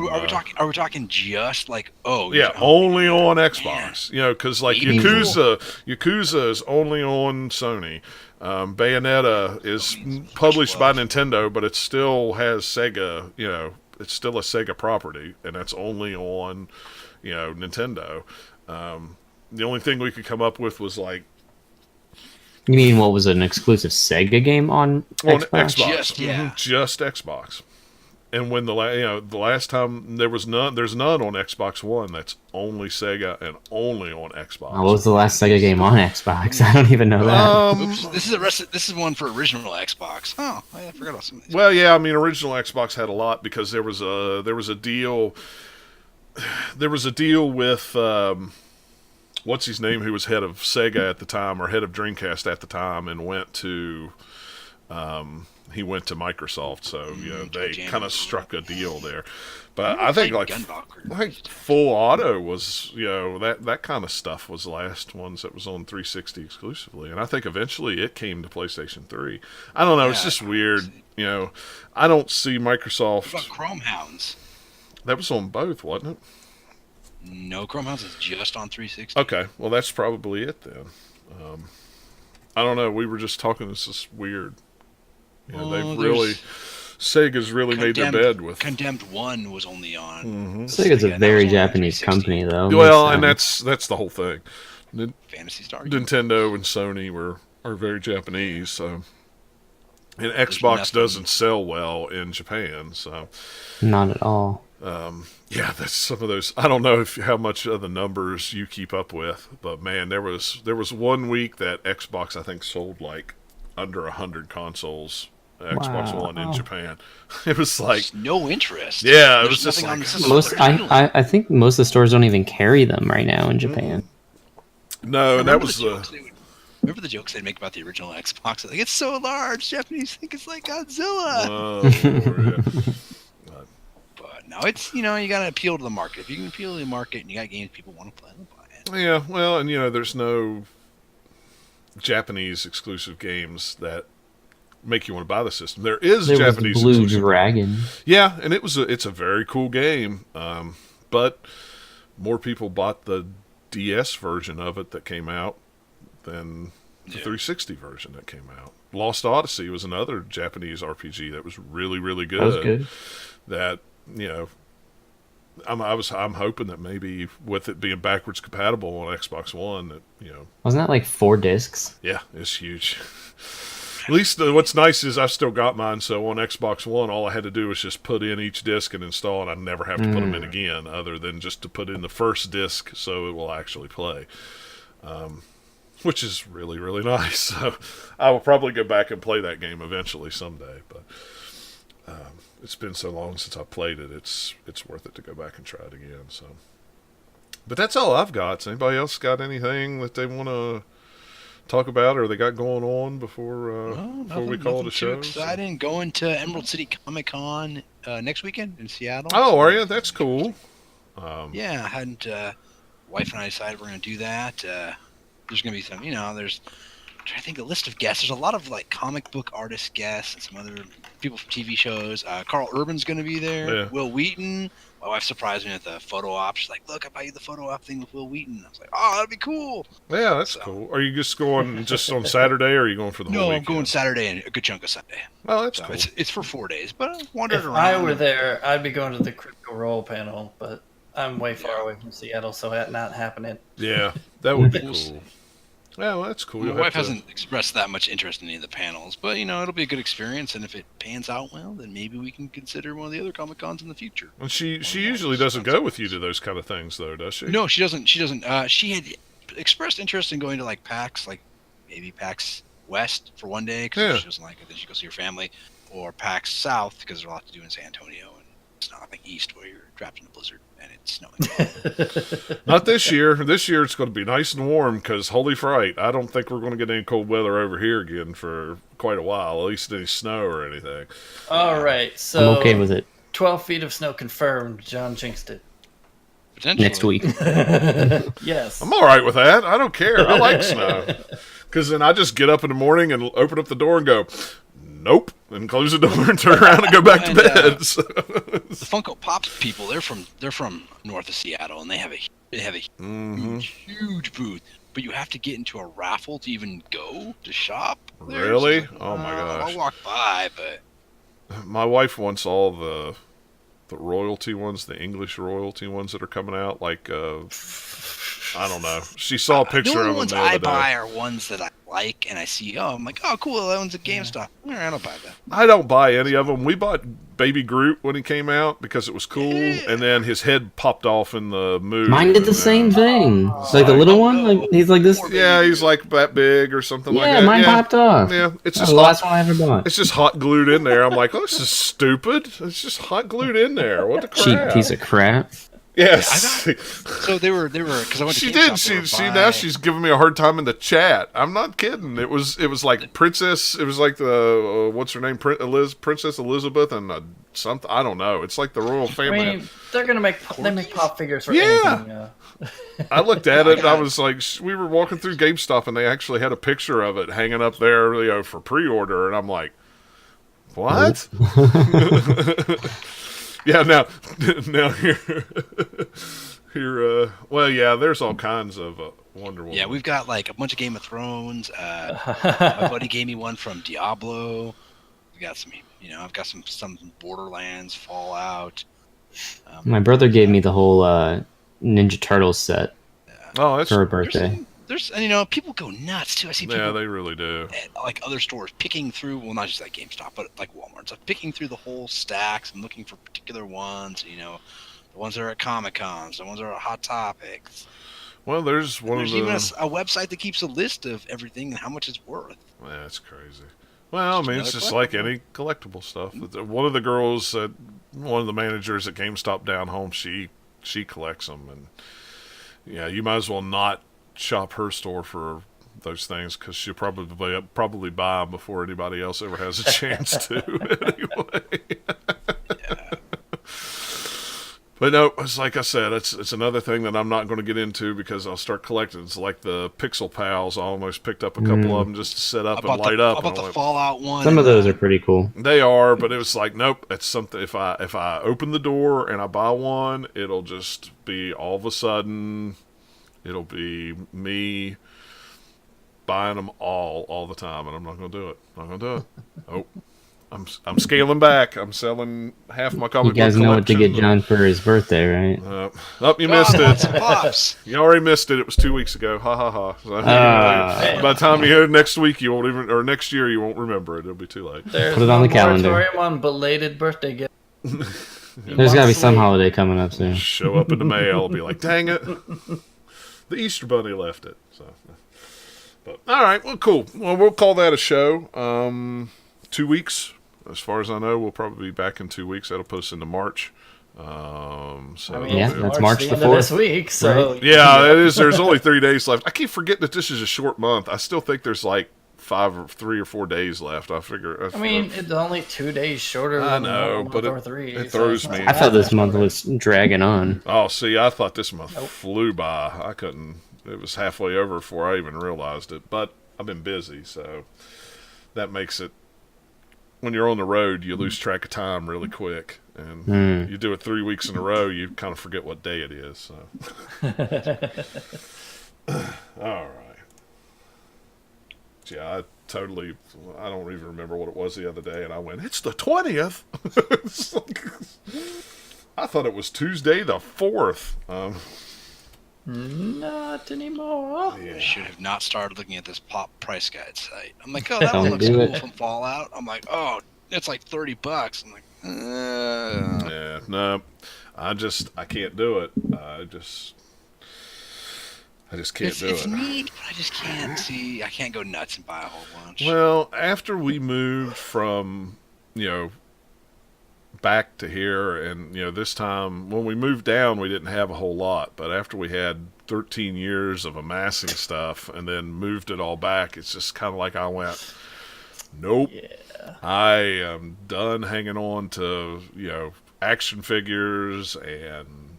we talking just like only on Xbox? Because like Yakuza is only on Sony. Bayonetta is published by Nintendo, but it still has Sega. It's still a Sega property, and that's only on Nintendo. The only thing we could come up with was like. You mean what was an exclusive Sega game on Xbox? Just Xbox. And when the last time there's none on Xbox One. That's only Sega and only on Xbox. What was the last Sega game on Xbox? I don't even know that. Oops, this is one for original Xbox. Oh, I forgot about some of these. Well, yeah, I mean, original Xbox had a lot because there was a deal. There was a deal with what's his name, who was head of Sega at the time, or head of Dreamcast at the time, and went to Microsoft. So they kind of struck a deal there. But I think like Full Auto was that kind of stuff was the last ones that was on 360 exclusively, and I think eventually it came to PlayStation 3. I don't know. It's just weird. I don't see Microsoft. What about Chrome Hounds? That was on both, wasn't it? No, Chrome Hounds is just on 360. Okay, well that's probably it then. I don't know. We were just talking. This is weird. Sega's really made their bed with. Condemned 1 was only on. Sega's a very Japanese company, though. Well, and that's the whole thing. Phantasy Star. Nintendo and Sony are very Japanese, so And Xbox doesn't sell well in Japan, so Not at all. yeah, that's some of those. I don't know how much of the numbers you keep up with, but man, there was 1 week that Xbox I think sold like under 100 consoles. Xbox One in Japan. It was like There's no interest. Yeah, it There's was just nothing like on the Most system. I think most of the stores don't even carry them right now in Japan. no, and that was Remember the jokes they'd make about the original Xbox? Like, it's so large, Japanese think it's like Godzilla. yeah. But no, it's, you gotta appeal to the market. If you can appeal to the market and you got games people want to play, they'll buy it. Yeah, well, and there's no Japanese exclusive games that make you want to buy the system. There is There was Japanese Blue exclusive. Dragon. Yeah, and it's a very cool game. But more people bought the DS version of it that came out than the 360 version that came out. Lost Odyssey was another Japanese RPG that was really, really good. That was good. That, I'm hoping that maybe with it being backwards compatible on Xbox One, that Wasn't that like 4 discs? yeah, it's huge. At least what's nice is I've still got mine, so on Xbox One, all I had to do was just put in each disc and install, and I never have to put them in again, other than just to put in the first disc so it will actually play, which is really, really nice. So I will probably go back and play that game eventually someday, but it's been so long since I played it, it's worth it to go back and try it again. So, but that's all I've got. Does anybody else got anything that they want to talk about or they got going on before we call it a show? Too exciting. Going to Emerald City Comic Con next weekend in Seattle. Oh, are you? That's cool. Yeah, I hadn't. Wife and I decided we're going to do that. There's going to be some, there's. I'm trying to think of a list of guests. There's a lot of like comic book artist guests and some other people from TV shows. Carl Urban's going to be there. Yeah. Will Wheaton. My wife surprised me at the photo op. She's like, "Look, I buy you the photo op thing with Will Wheaton." I was like, "Oh, that'd be cool." Yeah, that's cool. Are you just going just on Saturday, or are you going for the whole No, weekend? I'm going Saturday and a good chunk of Sunday. Oh, that's So cool. it's for 4 days, but I wandered If around. I were there, I'd be going to the Critical Role panel, but I'm way far away from Seattle, so that's not happening. Yeah, that would be cool. Yeah, well, that's cool. My You'll wife have to- hasn't expressed that much interest in any of the panels, but it'll be a good experience, and if it pans out well, then maybe we can consider one of the other Comic Cons in the future. And she usually doesn't go with you to those kind of things, though, does she? No, she doesn't. She doesn't. She had expressed interest in going to like PAX, like maybe PAX West for one day because Yeah. she doesn't like it. Then she goes see her family, or PAX South because there's a lot to do in San Antonio, and it's not like East where you're trapped in a blizzard and it's snowing. Not this year. This year it's going to be nice and warm because, holy fright, I don't think we're going to get any cold weather over here again for quite a while, at least any snow or anything. All right, so I'm okay with it. 12 feet of snow confirmed. John jinxed it. Potentially. Next week. Yes. I'm all right with that. I don't care. I like snow. Because then I just get up in the morning and open up the door and go, nope, and close the door and turn around and go back to And, bed. So- The Funko Pops people, they're from north of Seattle, and they have a Mhm. huge booth. But you have to get into a raffle to even go to shop. there. Really? So it's like, Oh my gosh. I'll walk by, but My wife wants all the royalty ones, the English royalty ones that are coming out. Like, I don't know. She saw a picture the only of them ones the I other day. buy are ones that I like, and I see. Oh, I'm like, oh, cool. That one's a GameStop. All right, I'll buy that. I don't buy any of them. We bought Baby Groot when he came out because it was cool, and then his head popped off in the movie. Mine did the same thing. Like the little one. Like, he's like this. Yeah, he's like that big or something like Yeah, that. mine popped off. Yeah, it's That was just the hot. last one I ever bought. It's just hot glued in there. I'm like, oh, this is stupid. It's just hot glued in there. What the Cheap crap? piece of crap. Yes. So they were because I went to She GameStop, did. they were She now buying- she's giving me a hard time in the chat. I'm not kidding. It was like Princess. It was like the what's her name, Princess Elizabeth, and something. I don't know. It's like the royal I family. mean, they're gonna make pop figures for Yeah. anything. I looked at it and I was like, we were walking through GameStop and they actually had a picture of it hanging up there, for pre-order, and I'm like, what? Yeah. Now here. Well, yeah. There's all kinds of Wonder Woman. Yeah, we've got like a bunch of Game of Thrones. My buddy gave me one from Diablo. We got some, I've got some Borderlands, Fallout. My brother gave me the whole Ninja Turtles set Oh, that's for her birthday. and people go nuts too. I see people Yeah, they really do. at, like other stores picking through, well, not just like GameStop, but like Walmart, so picking through the whole stacks and looking for particular ones. The ones that are at Comic Cons, the ones that are at Hot Topics. Well, there's one There's of the. even a website that keeps a list of everything and how much it's worth. Yeah, it's crazy. Well, I mean, it's Just just another like any collectible stuff. One of the girls, one of the managers at GameStop down home, she collects them, and yeah, you might as well not shop her store for those things because she'll probably buy them before anybody else ever has a chance to. Anyway. But no, it's like I said, it's another thing that I'm not going to get into because I'll start collecting. It's like the Pixel Pals. I almost picked up a couple of them just to set up and light up. How about the Fallout one? Some of those are pretty cool. They are, but it was like, nope. It's something. If I open the door and I buy one, it'll just be all of a sudden, it'll be me buying them all the time, and I'm not going to do it. Not going to do it. Oh. I'm scaling back. I'm selling half my comic book You guys know what to get collection. John for his birthday, right? You missed it. Pops. You already missed it. It was 2 weeks ago. Ha ha ha. So, by the time you hear it next week, you won't even, or next year, you won't remember it. It'll be too late. There's Put it on no the calendar. moratorium on belated birthday gifts. There's got to be some holiday coming up soon. Show up in the mail. I'll be like, dang it. The Easter Bunny left it. So, but all right. Well, cool. Well, we'll call that a show. 2 weeks. As far as I know, we'll probably be back in 2 weeks. That'll post into March. Yeah, that's March the end of 4th. this week. So Yeah, it is. There's only 3 days left. I keep forgetting that this is a short month. I still think there's like 3 or 4 days left. I figure. I mean, it's only 2 days shorter. I than know, a but month or three. it so throws it's not me. I bad. thought this month was dragging on. Oh, see, I thought this month flew by. I couldn't. It was halfway over before I even realized it. But I've been busy, so that makes it. When you're on the road, you lose track of time really quick, and you do it 3 weeks in a row, you kind of forget what day it is. So, all right. Yeah, I don't even remember what it was the other day, and I went, "It's the 20th." I thought it was Tuesday the 4th. Not anymore. I should have not started looking at this pop price guide site. I'm like, oh, that one Don't looks do cool it. from Fallout. I'm like, oh, it's like $30. I'm like, Yeah, no, I can't do it. I just can't do it's it. neat, but I just can't see. I can't go nuts and buy a whole bunch. Well, after we moved from, back to here, and this time when we moved down, we didn't have a whole lot. But after we had 13 years of amassing stuff and then moved it all back, it's just kind of like I went, nope. Yeah. I am done hanging on to action figures, and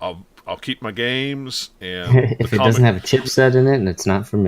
I'll keep my games and If it doesn't have a chipset in it and it's not for me.